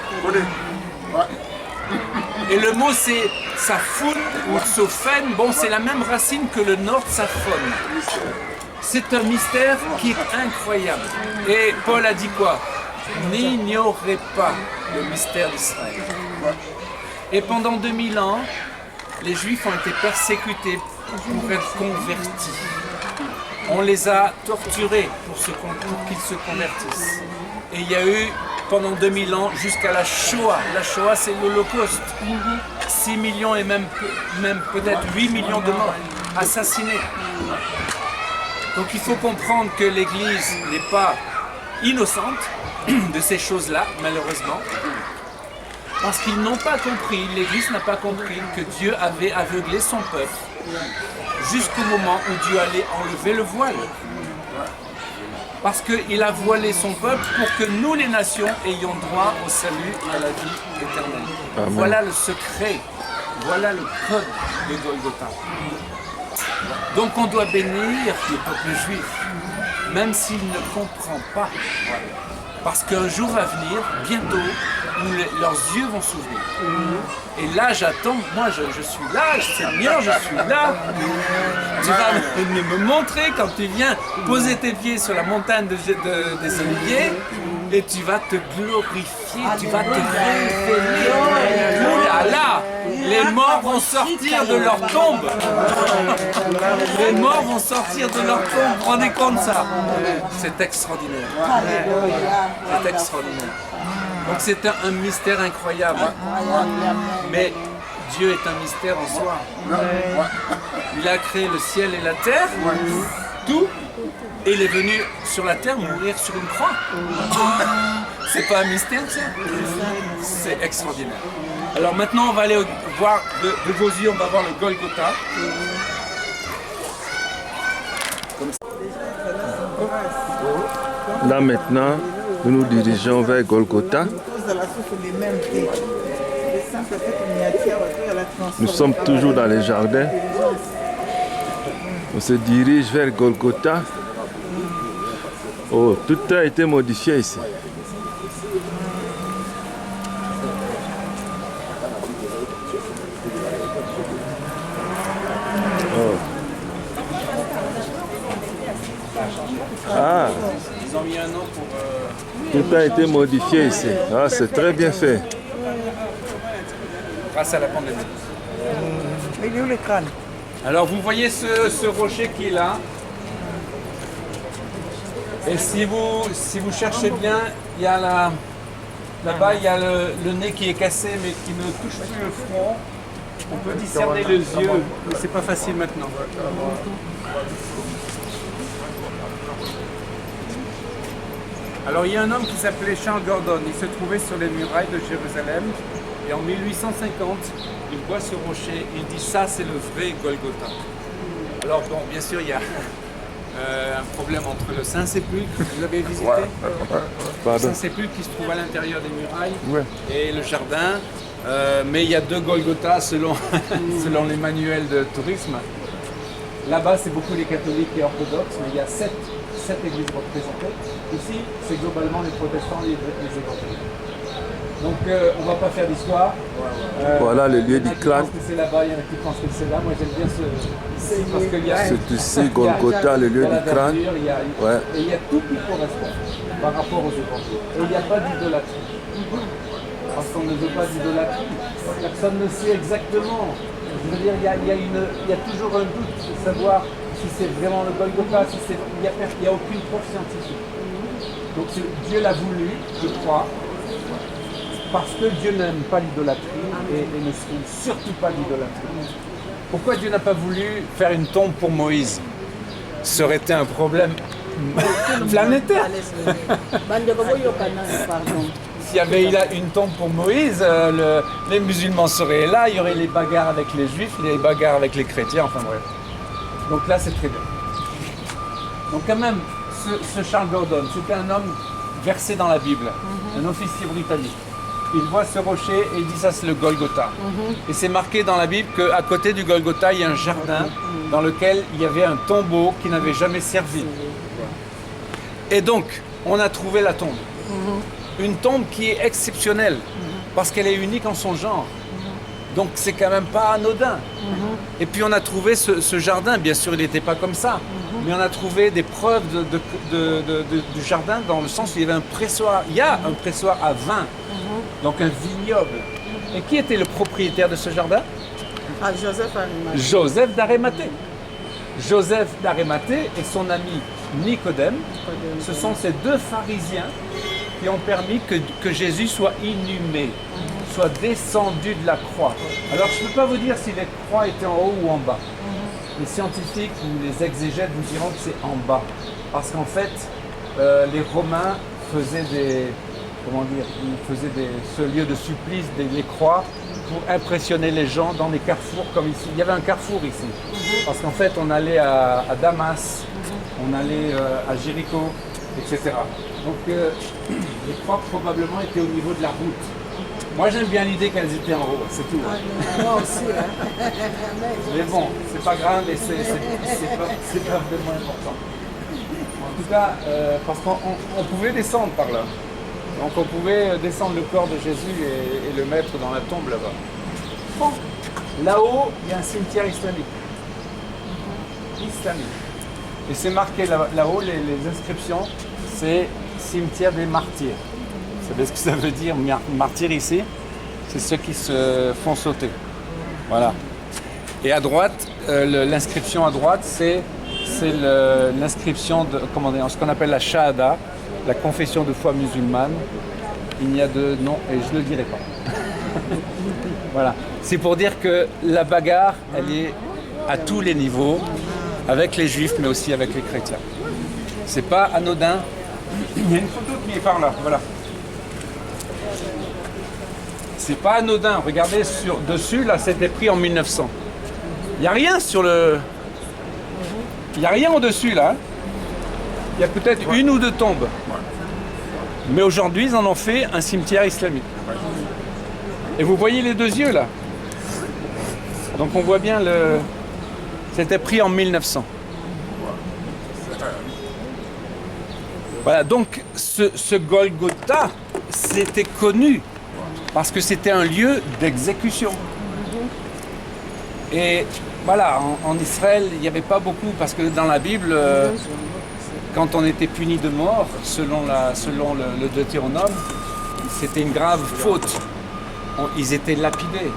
Et le mot c'est Saphoun ou Tsophen, bon c'est la même racine que le nord Tsaphon. C'est un mystère qui est incroyable. Et Paul a dit quoi? N'ignorez pas le mystère d'Israël. Et pendant 2000 ans, les Juifs ont été persécutés pour être convertis. On les a torturés pour qu'ils se convertissent. Et il y a eu pendant 2000 ans jusqu'à la Shoah. La Shoah, c'est l'Holocauste. 6 millions et même peut-être 8 millions de morts assassinés. Donc il faut comprendre que l'Église n'est pas innocente de ces choses-là, malheureusement. Parce qu'ils n'ont pas compris, l'Église n'a pas compris que Dieu avait aveuglé son peuple jusqu'au moment où Dieu allait enlever le voile. Parce qu'il a voilé son peuple pour que nous, les nations, ayons droit au salut et à la vie éternelle. Amen. Voilà le secret, voilà le code de Golgotha. Donc on doit bénir le peuple juif, même s'il ne comprend pas. Parce qu'un jour va venir, bientôt, où leurs yeux vont s'ouvrir. Et là, j'attends, moi je suis là, Seigneur, je suis là. Tu vas me montrer quand tu viens poser tes pieds sur la montagne des Oliviers et tu vas te glorifier, tu vas te révéler. Là, les morts vont sortir de leur tombe. Les morts vont sortir de leur tombe. Vous vous rendez compte de ça? C'est extraordinaire. C'est extraordinaire. Donc c'est un mystère incroyable. Mais Dieu est un mystère en soi. Il a créé le ciel et la terre, tout, et il est venu sur la terre mourir sur une croix. C'est pas un mystère ça? C'est extraordinaire. Alors maintenant on va aller voir, de vos yeux on va voir le Golgotha. Là maintenant, nous nous dirigeons vers Golgotha. Nous sommes toujours dans les jardins. On se dirige vers Golgotha. Oh, tout a été modifié ici. Oh. Ah. Ils ont mis un nom pour... Tout a été modifié ici. Ah, c'est très bien fait. grâce à la pandémie. Mais il est où le crâne? Alors vous voyez ce rocher qui est là. Et si vous cherchez bien, il y a là-bas il y a le nez qui est cassé mais qui ne touche plus le front. On peut discerner les yeux, mais c'est pas facile maintenant. Alors il y a un homme qui s'appelait Charles Gordon, il se trouvait sur les murailles de Jérusalem et en 1850, il voit ce rocher, il dit ça c'est le vrai Golgotha. Alors bon, bien sûr il y a un problème entre le Saint-Sépulcre, vous l'avez visité, le Saint-Sépulcre qui se trouve à l'intérieur des murailles et le jardin, mais il y a deux Golgotha selon, selon les manuels de tourisme. Là-bas c'est beaucoup les catholiques et orthodoxes, mais il y a sept églises représentées. Ici, c'est globalement les protestants et les évangéliques. Donc, on ne va pas faire d'histoire. Voilà le lieu du crâne. Il y en a qui pensent que c'est là-bas, il y en a qui pensent que c'est là. Moi, j'aime bien parce qu'il y a... C'est ici, Golgotha, le lieu du crâne. Et il y a tout qui correspond par rapport aux évangiles. Et il n'y a pas d'idolâtrie. Parce qu'on ne veut pas d'idolâtrie. Personne ne sait exactement. Je veux dire, il y a toujours un doute de savoir si c'est vraiment le Golgotha, il n'y a aucune preuve scientifique. Donc Dieu l'a voulu, je crois, parce que Dieu n'aime pas l'idolâtrie et ne souhaite surtout pas l'idolâtrie. Pourquoi Dieu n'a pas voulu faire une tombe pour Moïse? Ça aurait été un problème planétaire. Bandeko boyokana, pardon. S'il y avait une tombe pour Moïse, les musulmans seraient là, il y aurait les bagarres avec les juifs, les bagarres avec les chrétiens, enfin bref. Donc là, c'est très bien. Donc quand même, ce Charles Gordon, c'était un homme versé dans la Bible, un officier britannique. Il voit ce rocher et il dit ça c'est le Golgotha. Et c'est marqué dans la Bible qu'à côté du Golgotha, il y a un jardin dans lequel il y avait un tombeau qui n'avait jamais servi. Et donc, on a trouvé la tombe. Une tombe qui est exceptionnelle, parce qu'elle est unique en son genre. Donc c'est quand même pas anodin. Et puis on a trouvé ce jardin, bien sûr il n'était pas comme ça, mais on a trouvé des preuves du jardin dans le sens où il y avait un pressoir, il y a un pressoir à vin, donc un vignoble. Et qui était le propriétaire de ce jardin? Ah, Joseph Arimathée. Joseph d'Arimathée. Joseph d'Arimathée et son ami Nicodème, ce sont ces deux pharisiens qui ont permis que Jésus soit inhumé, soit descendu de la croix. Alors je ne peux pas vous dire si les croix étaient en haut ou en bas. Les scientifiques ou les exégètes vous diront que c'est en bas. Parce qu'en fait, les Romains faisaient ce lieu de supplice, les croix, pour impressionner les gens dans les carrefours comme ici. Il y avait un carrefour ici. Parce qu'en fait, on allait à Damas, on allait à Jéricho, etc. Donc les croix probablement étaient au niveau de la route. Moi j'aime bien l'idée qu'elles étaient en haut, c'est tout. Moi aussi. Hein. Mais bon, c'est pas grave et c'est pas vraiment important. En tout cas, parce qu'on pouvait descendre par là. Donc on pouvait descendre le corps de Jésus et le mettre dans la tombe là-bas. Bon. Là-haut, il y a un cimetière islamique. Et c'est marqué là-haut, les inscriptions, c'est cimetière des martyrs. Vous savez ce que ça veut dire, martyr ici? C'est ceux qui se font sauter. Voilà. Et à droite, l'inscription à droite, c'est l'inscription de ce qu'on appelle la Shahada, la confession de foi musulmane. Il n'y a de nom, et je ne le dirai pas. Voilà. C'est pour dire que la bagarre, elle est à tous les niveaux, avec les juifs, mais aussi avec les chrétiens. C'est pas anodin. Il y a une photo qui est par là, voilà. C'est pas anodin, regardez dessus, là c'était pris en 1900. Il n'y a rien sur le... Il n'y a rien au-dessus là. Il y a peut-être une ou deux tombes. Mais aujourd'hui, ils en ont fait un cimetière islamique. Et vous voyez les deux yeux là. Donc on voit bien le... C'était pris en 1900. Voilà, donc ce Golgotha, c'était connu parce que c'était un lieu d'exécution. Et voilà, en Israël, il n'y avait pas beaucoup, parce que dans la Bible, quand on était puni de mort, selon le Deutéronome, c'était une grave faute. Ils étaient lapidés.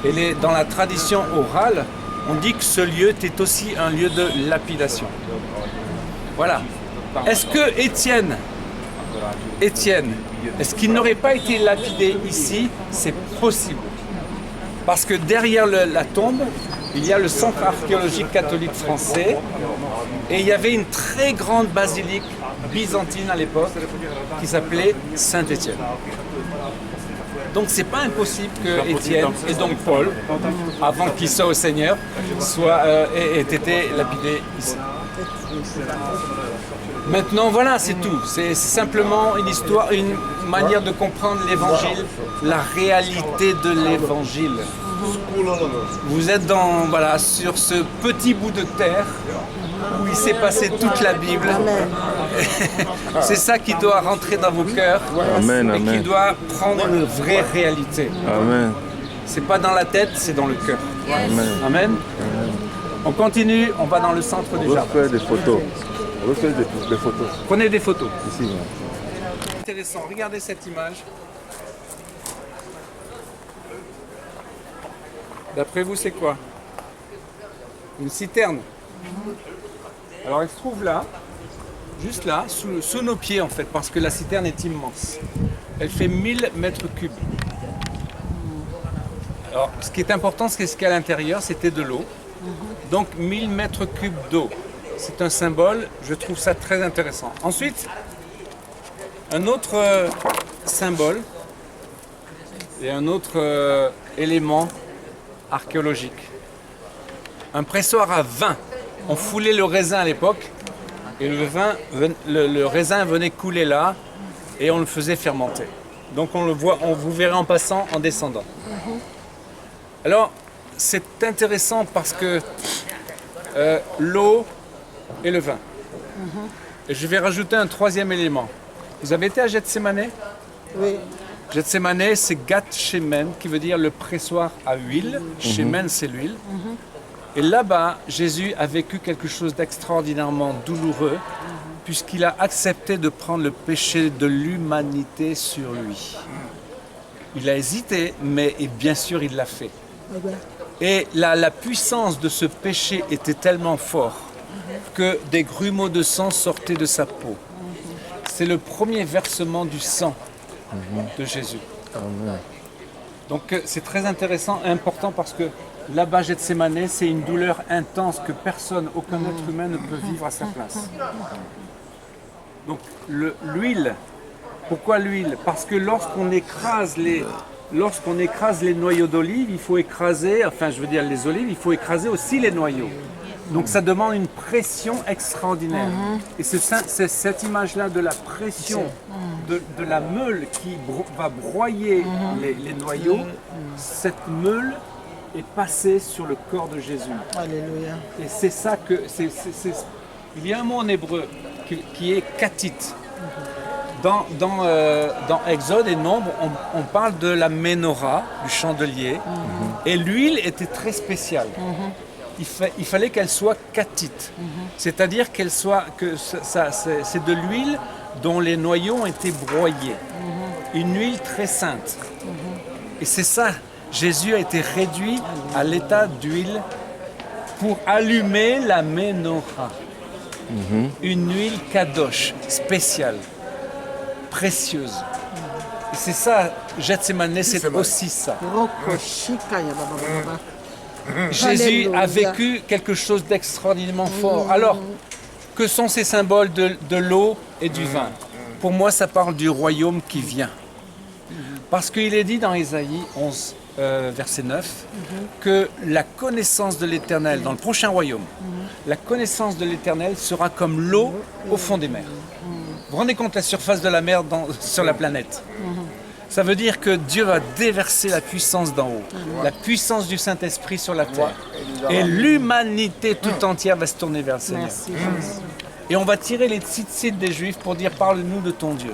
Et dans la tradition orale, on dit que ce lieu était aussi un lieu de lapidation. Voilà. Est-ce que Étienne, est-ce qu'il n'aurait pas été lapidé ici? C'est possible. Parce que derrière la tombe, il y a le centre archéologique catholique français et il y avait une très grande basilique byzantine à l'époque qui s'appelait Saint-Étienne. Donc c'est pas impossible que Étienne et donc Paul, avant qu'ils soient au Seigneur, aient été lapidés ici. Maintenant voilà, c'est tout. C'est simplement une histoire, une manière de comprendre l'évangile, la réalité de l'évangile. Vous êtes sur ce petit bout de terre où il s'est passé toute la Bible. C'est ça qui doit rentrer dans vos cœurs. Amen, et qui doit prendre une vraie réalité. Amen. C'est pas dans la tête, c'est dans le cœur. Amen. Amen. On continue, on va dans le centre du jardin. Refais des photos. Refais des photos. Prenez des photos. Ici. Intéressant, regardez cette image. D'après vous, c'est quoi? Une citerne. Alors, elle se trouve là, juste là, sous nos pieds en fait, parce que la citerne est immense. Elle fait 1000 mètres cubes. Alors, ce qui est important, c'est ce qu'il y a à l'intérieur, c'était de l'eau. Donc, 1000 mètres cubes d'eau. c'est un symbole, je trouve ça très intéressant. Ensuite, un autre symbole et un autre élément archéologique. Un pressoir à vin. On foulait le raisin à l'époque et le raisin venait couler là et on le faisait fermenter. Donc on vous verrez en passant, en descendant. Alors, c'est intéressant parce que l'eau et le vin. Et je vais rajouter un troisième élément. Vous avez été à Gethsémane? Oui. Gethsémane, c'est Gat Shemen, qui veut dire le pressoir à huile. Shemen, c'est l'huile. Et là-bas, Jésus a vécu quelque chose d'extraordinairement douloureux, puisqu'il a accepté de prendre le péché de l'humanité sur lui. Il a hésité, mais bien sûr, il l'a fait. Et la puissance de ce péché était tellement forte que des grumeaux de sang sortaient de sa peau. C'est le premier versement du sang de Jésus. Donc c'est très intéressant et important parce que là-bas, Gethsémane, c'est une douleur intense que personne, aucun être humain ne peut vivre à sa place. Donc l'huile, pourquoi l'huile? Parce que lorsqu'on écrase les noyaux d'olive, il faut écraser, les olives, il faut écraser aussi les noyaux. Donc ça demande une pression extraordinaire. Et c'est cette image-là de la pression de la meule qui va broyer les noyaux. Cette meule est passée sur le corps de Jésus. Alléluia. Et c'est ça que... Il y a un mot en hébreu qui est katit. Dans Exode et Nombre, on parle de la menorah, du chandelier, et l'huile était très spéciale. Il fallait qu'elle soit katite, c'est-à-dire c'est de l'huile dont les noyaux ont été broyés, une huile très sainte. Et c'est ça, Jésus a été réduit à l'état d'huile pour allumer la menorah, une huile kadosh spéciale, précieuse. Et c'est ça, Gethsémane, c'est aussi ça. Jésus a vécu quelque chose d'extraordinairement fort. Alors, que sont ces symboles de l'eau et du vin? Pour moi, ça parle du royaume qui vient. Parce qu'il est dit dans Ésaïe 11, verset 9, que la connaissance de l'Éternel, dans le prochain royaume, la connaissance de l'Éternel sera comme l'eau au fond des mers. Vous vous rendez compte la surface de la mer sur la planète? Ça veut dire que Dieu va déverser la puissance d'en haut, la puissance du Saint-Esprit sur la terre. Et l'humanité tout entière va se tourner vers le Seigneur. Merci. Et on va tirer les tzitzit des Juifs pour dire « Parle-nous de ton Dieu ».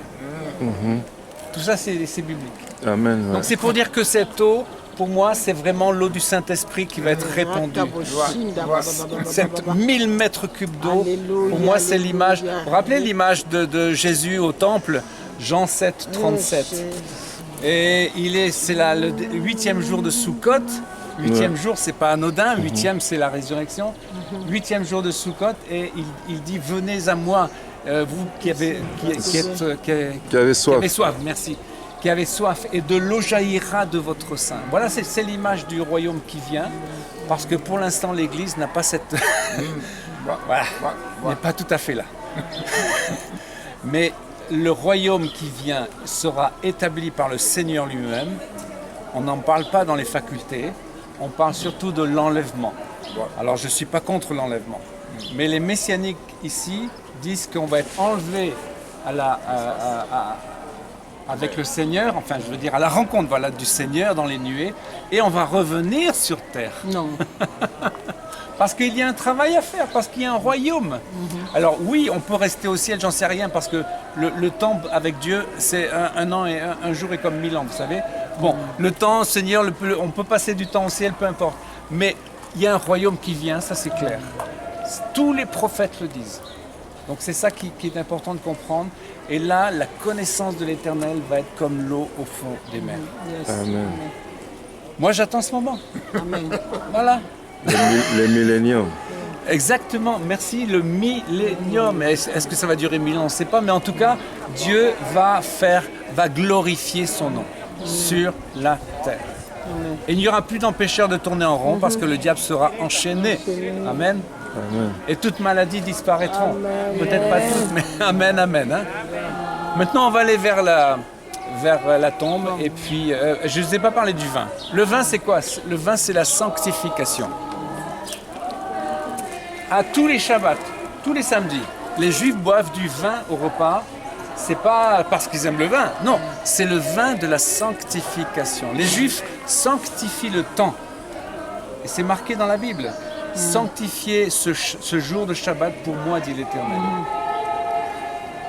Tout ça, c'est biblique. Amen. Donc c'est pour dire que cette eau, pour moi, c'est vraiment l'eau du Saint-Esprit qui va être répandue. Cette 1000 mètres cubes d'eau, pour moi, c'est l'image. Vous vous rappelez l'image de Jésus au temple, Jean 7, 37. Et c'est le 8e jour de Sukkot. 8e jour, c'est pas anodin. 8e, c'est la résurrection. 8e jour de Sukkot, et il dit « Venez à moi, vous qui avez soif. » Merci. Qui avez soif, et de l'eau jaillira de votre sein. Voilà, c'est l'image du royaume qui vient, parce que pour l'instant, l'Église n'a pas cette... voilà, n'est pas tout à fait là. Mais le royaume qui vient sera établi par le Seigneur lui-même. On n'en parle pas dans les facultés, on parle surtout de l'enlèvement. Alors, je ne suis pas contre l'enlèvement, mais les messianiques ici disent qu'on va être enlevé avec le Seigneur, à la rencontre du Seigneur dans les nuées, et on va revenir sur terre. Non. Parce qu'il y a un travail à faire, parce qu'il y a un royaume. Alors oui, on peut rester au ciel, j'en sais rien, parce que le temps avec Dieu, c'est un an et un jour est comme 1000 ans, vous savez. Bon, le temps, Seigneur, on peut passer du temps au ciel, peu importe. Mais il y a un royaume qui vient, ça c'est clair. Tous les prophètes le disent. Donc c'est ça qui est important de comprendre. Et là, la connaissance de l'Éternel va être comme l'eau au fond des mers. Yes. Amen. Moi, j'attends ce moment. Amen. Voilà. Le millénium. Exactement, merci, le millénium. Est-ce que ça va durer 1000 ans? On ne sait pas, mais en tout cas, Dieu va glorifier son nom sur la terre. Et il n'y aura plus d'empêcheurs de tourner en rond parce que le diable sera enchaîné. Amen. Amen. Et toutes maladies disparaîtront. Peut-être pas toutes, mais amen, amen. Hein. Maintenant, on va aller vers la tombe. Et puis, je ne vous ai pas parlé du vin. Le vin, c'est quoi? Le vin, c'est la sanctification. À tous les Shabbats, tous les samedis, les Juifs boivent du vin au repas. C'est pas parce qu'ils aiment le vin. Non, c'est le vin de la sanctification. Les Juifs sanctifient le temps. Et c'est marqué dans la Bible. Sanctifiez ce jour de Shabbat pour moi, dit l'Éternel.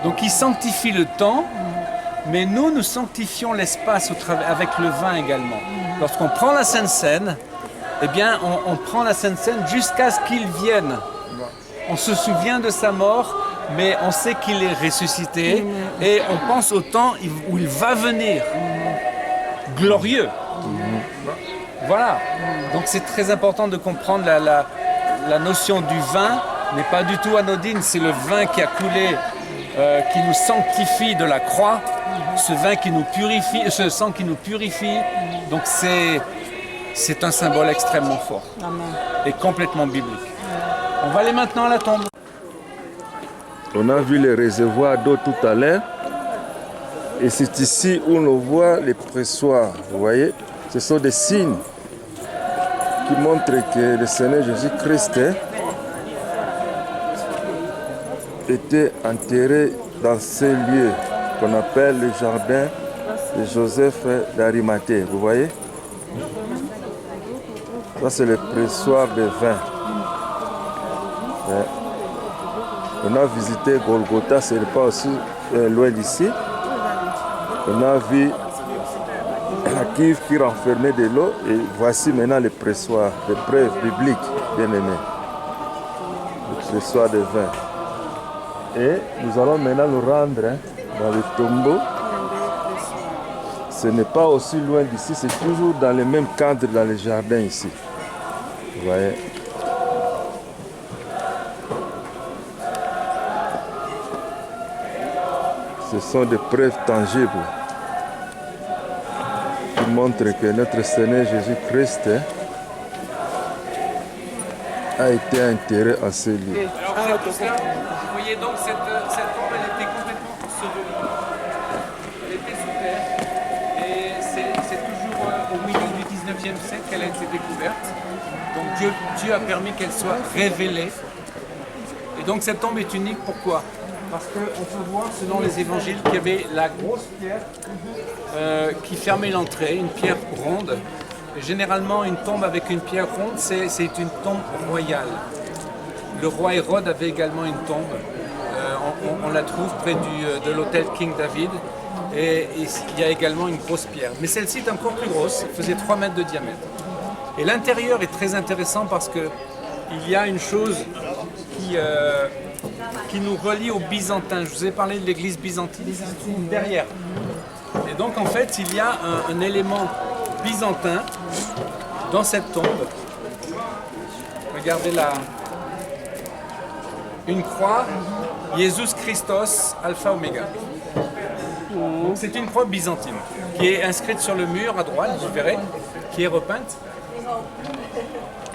Donc ils sanctifient le temps, mais nous sanctifions l'espace avec le vin également. Lorsqu'on prend la Sainte Seine, eh bien on prend la Sainte Seine jusqu'à ce qu'il vienne. On se souvient de sa mort, mais on sait qu'il est ressuscité et on pense au temps où il va venir. Glorieux. Voilà. Donc c'est très important de comprendre la notion du vin n'est pas du tout anodine. C'est le vin qui a coulé, qui nous sanctifie de la croix. Ce vin qui nous purifie, ce sang qui nous purifie. Donc c'est un symbole extrêmement fort et complètement biblique. On va aller maintenant à la tombe. On a vu les réservoirs d'eau tout à l'heure. Et c'est ici où on voit les pressoirs. Vous voyez, ce sont des signes qui montrent que le Seigneur Jésus-Christ était enterré dans ces lieux qu'on appelle le jardin de Joseph d'Arimathée. Vous voyez? Ça, c'est le pressoir de vin. On a visité Golgotha, ce n'est pas aussi loin d'ici. On a vu la cuve qui renfermait de l'eau et voici maintenant le pressoir, les preuves bibliques, bien aimés. Le pressoir de vin. Et nous allons maintenant nous rendre dans le tombeau. Ce n'est pas aussi loin d'ici, c'est toujours dans le même cadre dans le jardin ici. Vous voyez? Ce sont des preuves tangibles qui montrent que notre Seigneur Jésus-Christ a été enterré en ces lieux. Alors, vous voyez donc cette tombe, elle était complètement ensevelie. Elle était sous terre. Et c'est toujours au milieu du 19e siècle qu'elle a été découverte. Donc Dieu a permis qu'elle soit révélée. Et donc cette tombe est unique, pourquoi? Parce qu'on peut voir, selon les évangiles, qu'il y avait la grosse pierre qui fermait l'entrée, une pierre ronde. Et généralement, une tombe avec une pierre ronde, c'est une tombe royale. Le roi Hérode avait également une tombe. On la trouve près de l'hôtel King David. Et il y a également une grosse pierre. Mais celle-ci est encore plus grosse, elle faisait 3 mètres de diamètre. Et l'intérieur est très intéressant parce qu'il y a une chose qui nous relie aux Byzantins. Je vous ai parlé de l'église byzantine, ils se trouvent derrière. Et donc en fait, il y a un élément byzantin dans cette tombe. Regardez là. Une croix, Jésus Christos, Alpha Omega. C'est une croix byzantine qui est inscrite sur le mur à droite, vous verrez, qui est repeinte.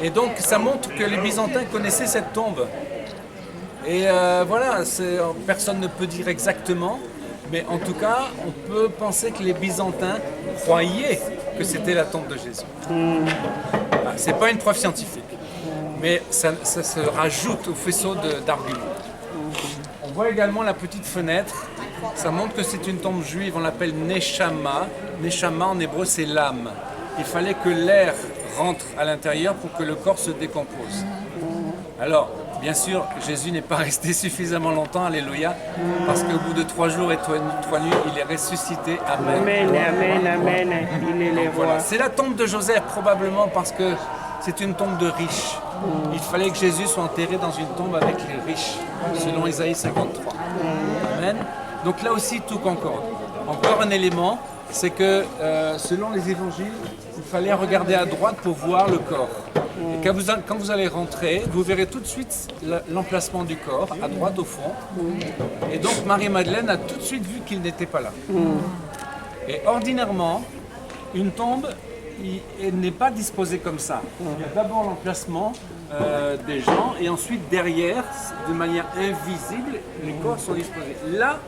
Et donc ça montre que les Byzantins connaissaient cette tombe. Et voilà, personne ne peut dire exactement, mais en tout cas, on peut penser que les Byzantins croyaient que c'était la tombe de Jésus. Ce n'est pas une preuve scientifique, mais ça se rajoute au faisceau d'arguments. On voit également la petite fenêtre, ça montre que c'est une tombe juive, on l'appelle Neshama. Neshama en hébreu c'est l'âme. Il fallait que l'air rentre à l'intérieur pour que le corps se décompose. Alors, bien sûr, Jésus n'est pas resté suffisamment longtemps, alléluia, parce qu'au bout de 3 jours et 3 nuits, il est ressuscité. Amen. Amen, amen, amen. Il est le roi. Voilà. C'est la tombe de Joseph, probablement parce que c'est une tombe de riches. Il fallait que Jésus soit enterré dans une tombe avec les riches, selon Isaïe 53. Amen. Donc là aussi, tout concorde. Encore un élément, c'est que selon les évangiles, il fallait regarder à droite pour voir le corps. Et quand vous allez rentrer, vous verrez tout de suite l'emplacement du corps, à droite au fond. Et donc Marie-Madeleine a tout de suite vu qu'il n'était pas là. Et ordinairement, une tombe elle n'est pas disposée comme ça. Il y a d'abord l'emplacement des gens et ensuite derrière, de manière invisible, les corps sont disposés. Là,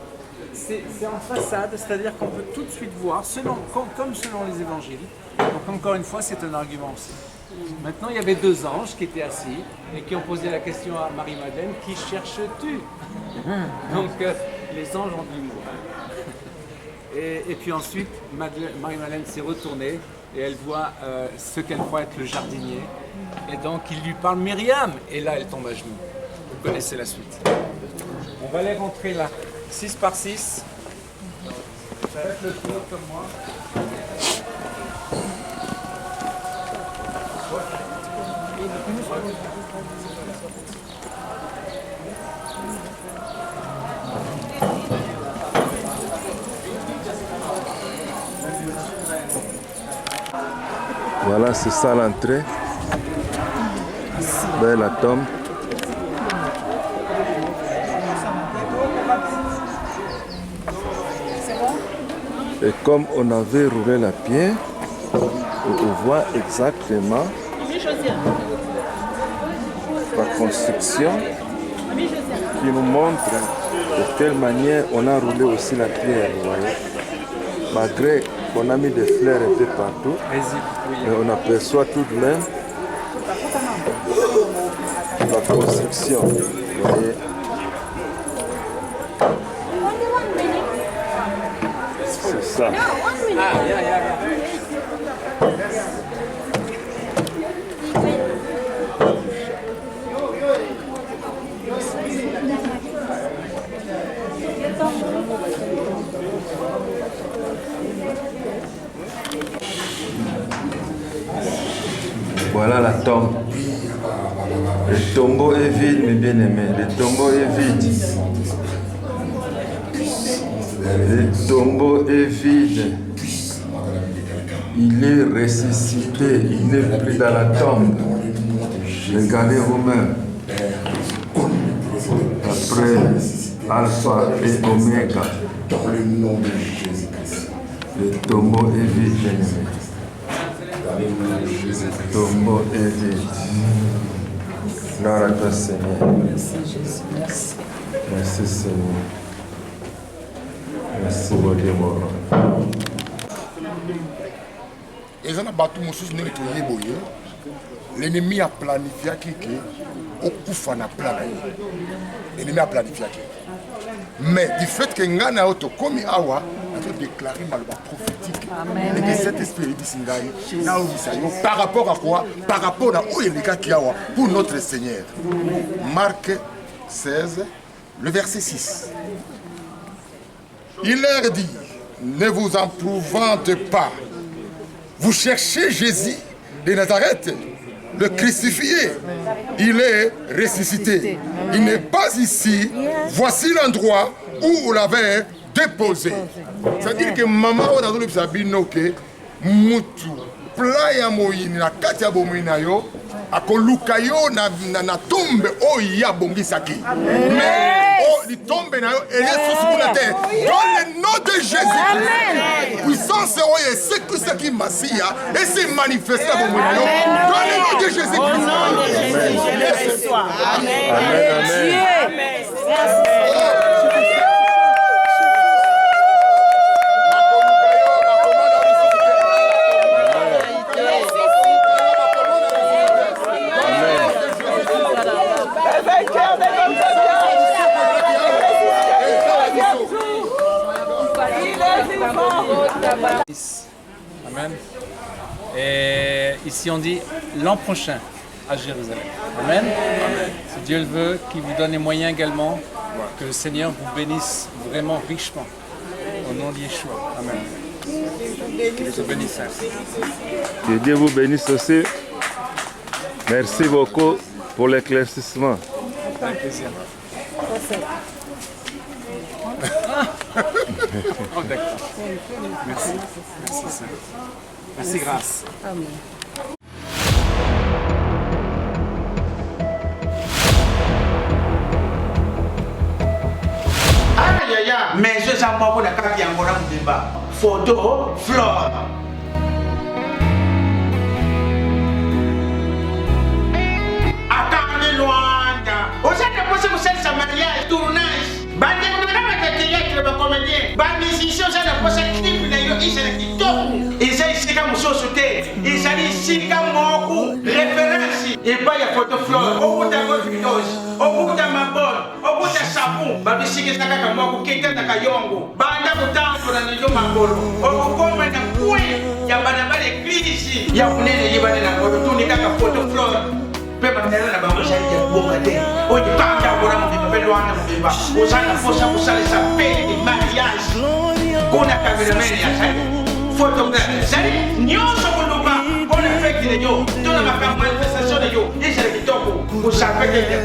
c'est en façade, c'est-à-dire qu'on peut tout de suite voir, comme selon les évangiles. Donc encore une fois, c'est un argument aussi. Maintenant, il y avait deux anges qui étaient assis et qui ont posé la question à Marie-Madeleine, qui cherches-tu? Donc les anges ont dit moi. Et puis ensuite, Marie-Madeleine s'est retournée et elle voit ce qu'elle croit être le jardinier. Et donc il lui parle Myriam. Et là, elle tombe à genoux. Vous connaissez la suite. On va les rentrer là, 6 par 6. Faites le tour comme moi. Voilà, c'est ça l'entrée vers la tombe. Et comme on avait roulé la pierre, on voit exactement la construction qui nous montre de quelle manière on a roulé aussi la pierre, vous voyez. Malgré qu'on a mis des fleurs un peu partout, mais on aperçoit tout de même la construction, vous voyez. C'est ça. Voilà la tombe. Le tombeau est vide, mes bien-aimés. Le tombeau est vide. Le tombeau est vide. Il est ressuscité. Il n'est plus dans la tombe. Regardez vous-même. Après Alpha et Oméga. Dans le nom de Jésus-Christ. Le tombeau est vide, bien-aimés. Le tombeau est vide. Gloire à toi, Seigneur. Merci, Jésus. Merci. Merci, Seigneur. Merci, mon Dieu, mon roi. L'ennemi a planifié au coup na plan. L'ennemi a planifié. Mais du fait que Ngana a comme Awa, a déclaré malheur prophétique. Et que cet esprit dit par rapport à quoi? Par rapport à où il y a pour notre Seigneur. Marc 16, le verset 6. Il leur dit, ne vous épouvantez pas. Vous cherchez Jésus de Nazareth, le crucifié. Il est ressuscité. Il n'est pas ici. Voici l'endroit où vous l'avez déposé. C'est-à-dire que maman a dit que Moutou, playa moyini na kati ya bomina yo, akoluka yo na tombe o ya bongisaki. Mais oh, li tombe na yo Elias sur la terre. Dans le nom de Jésus. Puissance o ye sekusaki Masia et se manifester à bomina yo. Dans le nom de Jésus. Au nom de Jésus, je le reçois. Amen. Amen. Amen. Et ici on dit l'an prochain à Jérusalem. Amen. Si Dieu le veut, qu'il vous donne les moyens également, que le Seigneur vous bénisse vraiment richement. Au nom de Yeshua. Amen. Qu'il vous bénisse. Que Dieu vous bénisse aussi. Merci beaucoup pour l'éclaircissement. Avec plaisir. Oh, d'accord. Merci. Merci, Seigneur. Merci, grâce. Amen. Mais je sens pas pour la carte qui est encore un débat. Photo, flore. lisusu te ezali esika moko référence epai ya photoflore okuta gofidos okuta mabone okuta sapu babisikisa kaka moko kekataka yongo banda kotambola na yo makolo okokoma na kwe ya bana ba l'église ya kunene yebane na ngolo tuni kaka photoflore pe bandela na bango shali ya boka te oye kaka bora mu bibelo wana mu biba osana fosa kusalisa pe de mariage kuna cameraman ya shali photographe shali nyoso kuluka ona fekile yo tuna makambo manifestation yo ishali kitoko kusapeke de